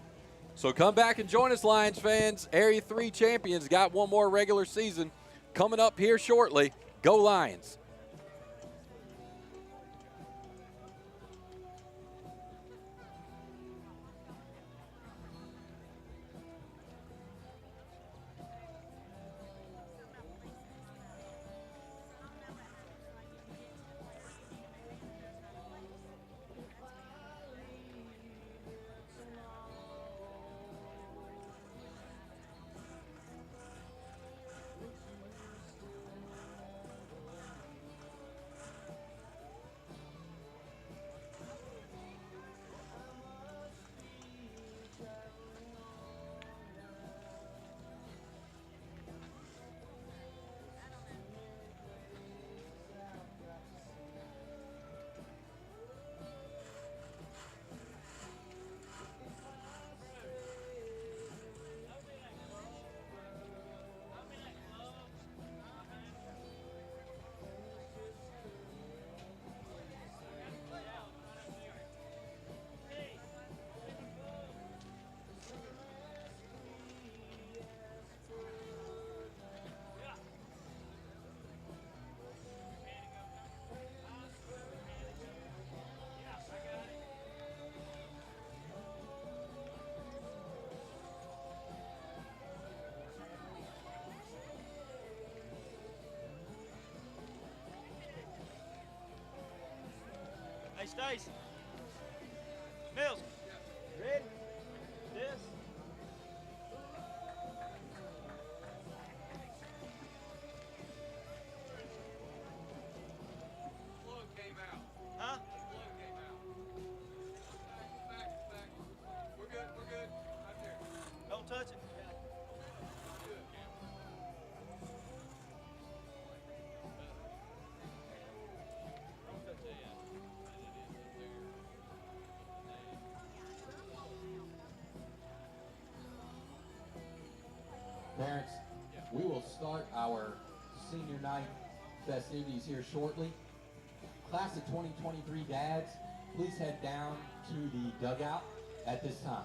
So come back and join us, Lions fans. Area 3 champions got one more regular season coming up here shortly. Go Lions. Hey, Stacy. Mills. Ready? This. Plug came out. Huh? Plug came out. Back. We're good. Right there. Don't touch it. Parents, we will start our senior night festivities here shortly. Class of 2023 dads, please head down to the dugout at this time.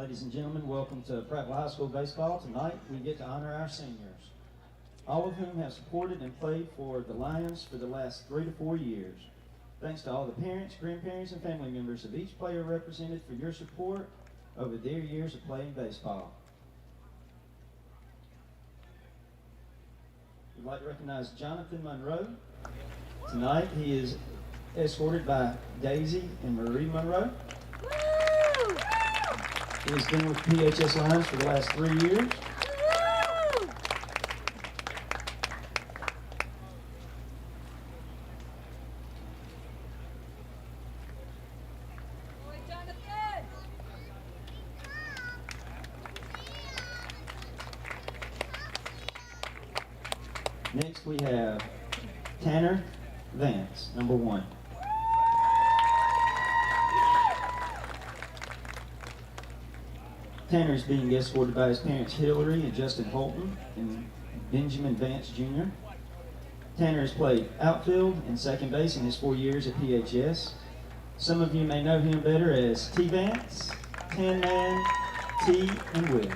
Ladies and gentlemen, welcome to Prattville High School baseball. Tonight, we get to honor our seniors, all of whom have supported and played for the Lions for the last 3 to 4 years. Thanks to all the parents, grandparents, and family members of each player represented for your support over their years of playing baseball. We'd like to recognize Jonathan Monroe. Tonight, he is escorted by Daisy and Marie Monroe. He has been with PHS Lions for the last 3 years. Next we have Tanner Vance, number 1. Tanner is being escorted by his parents Hillary and Justin Holton and Benjamin Vance Jr. Tanner has played outfield and second base in his 4 years at PHS. Some of you may know him better as T Vance, Tan Man, T, and Wills.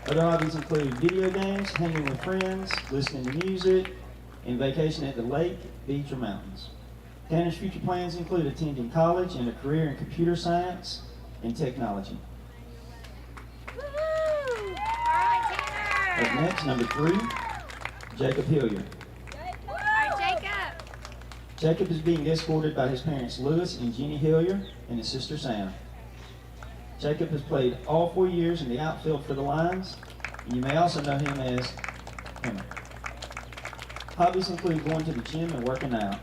Other hobbies include video games, hanging with friends, listening to music, and vacation at the lake, beach, or mountains. Tanner's future plans include attending college and a career in computer science and technology. Up next, number 3, Jacob Hilliard. Jacob is being escorted by his parents Louis and Jeannie Hilliard and his sister Sam. Jacob has played all 4 years in the outfield for the Lions, and you may also know him as Hammer. Hobbies include going to the gym and working out.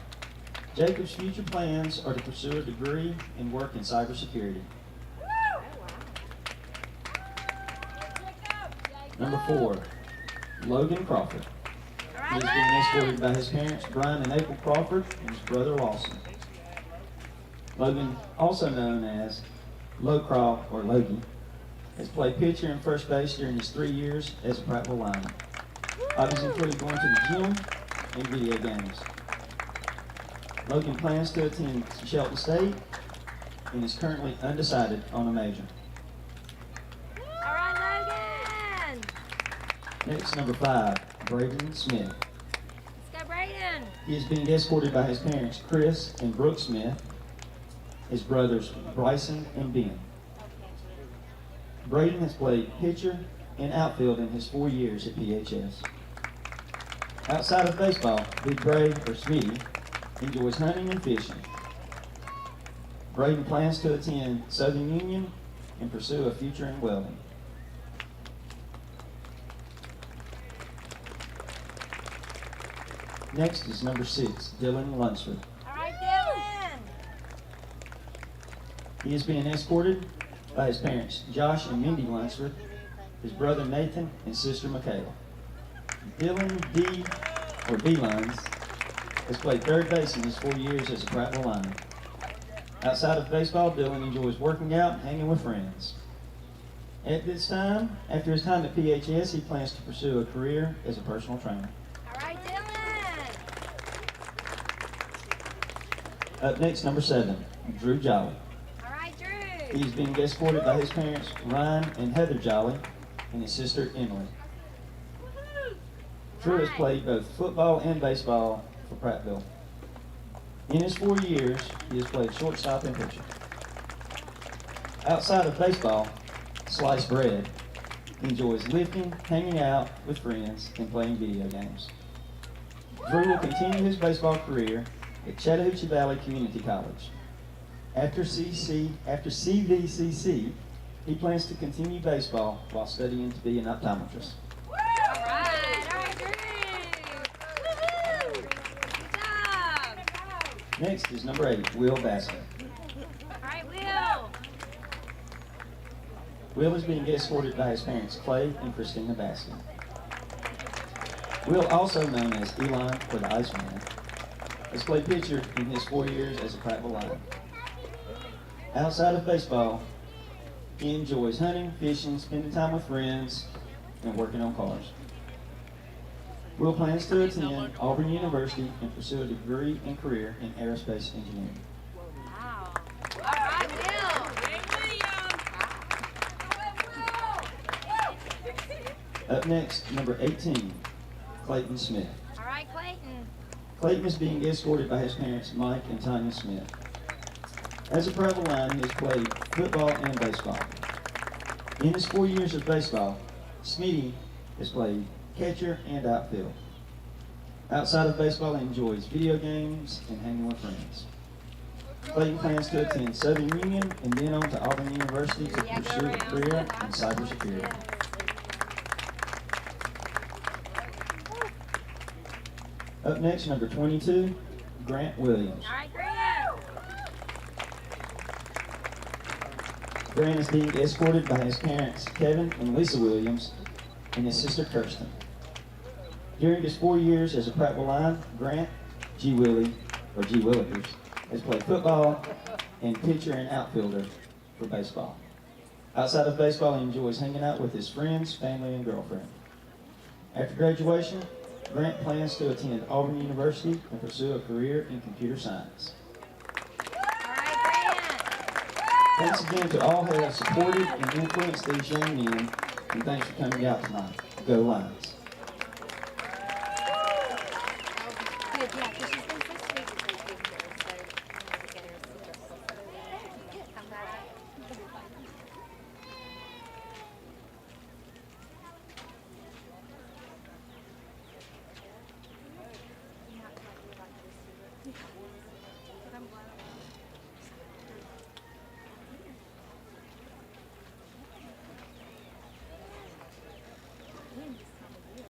Jacob's future plans are to pursue a degree and work in cybersecurity. Number 4, Logan Crawford. He is being escorted by his parents Brian and April Crawford and his brother Lawson. Logan, also known as Lowcraw or Logie, has played pitcher and first base during his 3 years as a Prattville lineman. Hobbies include going to the gym and video games. Logan plans to attend Shelton State and is currently undecided on a major. All right, Logan! Next, number 5, Braden Smith. Let's go, Braden! He is being escorted by his parents Chris and Brooke Smith, his brothers Bryson and Ben. Braden has played pitcher and outfield in his 4 years at PHS. Outside of baseball, Big Bray, or Smitty, enjoys hunting and fishing. Braden plans to attend Southern Union and pursue a future in welding. Next is number 6, Dylan Lunsford. All right, Dylan! He is being escorted by his parents, Josh and Mindy Lunsford, his brother Nathan, and sister Michaela. Dylan D, or D-Lines, has played third base in his 4 years as a Prattville lineman. Outside of baseball, Dylan enjoys working out and hanging with friends. At this time, after his time at PHS, he plans to pursue a career as a personal trainer. All right, Dylan! Up next, number 7, Drew Jolly. All right, Drew! He's being escorted by his parents, Ryan and Heather Jolly, and his sister, Emily. Drew has played both football and baseball for Prattville. In his 4 years, he has played shortstop and pitcher. Outside of baseball, sliced bread, he enjoys lifting, hanging out with friends, and playing video games. Drew will continue his baseball career at Chattahoochee Valley Community College. After CVCC, he plans to continue baseball while studying to be an optometrist. All right, Drew! Woohoo! Good job! Next is number 8, Will Bassett. All right, Will! Will is being escorted by his parents, Clay and Christina Bassett. Will, also known as Elon or the Iceman, has played pitcher in his 4 years as a Prattville lineman. Outside of baseball, he enjoys hunting, fishing, spending time with friends, and working on cars. Will plans to attend Auburn University and pursue a degree and career in aerospace engineering. Wow. All right, Will! Up next, number 18, Clayton Smith. All right, Clayton. Clayton is being escorted by his parents, Mike and Tanya Smith. As a Prattville Lion, he has played football and baseball. In his 4 years of baseball, Smitty has played catcher and outfield. Outside of baseball, he enjoys video games and hanging with friends. Clayton plans to attend Southern Union and then on to Auburn University to Yeah, go pursue a around. career in cybersecurity. Yeah. Up next, number 22, Grant Williams. All right, Grant. Grant is being escorted by his parents, Kevin and Lisa Williams, and his sister, Kirsten. During his 4 years as a Prattville Lion, Grant, G. Willie, or G. Willikers, has played football and pitcher and outfielder for baseball. Outside of baseball, he enjoys hanging out with his friends, family, and girlfriend. After graduation, Grant plans to attend Auburn University and pursue a career in computer science. All right, Grant. Thanks again to all who have supported and influenced these young men, and thanks for coming out tonight. Go Lions. Good, yeah,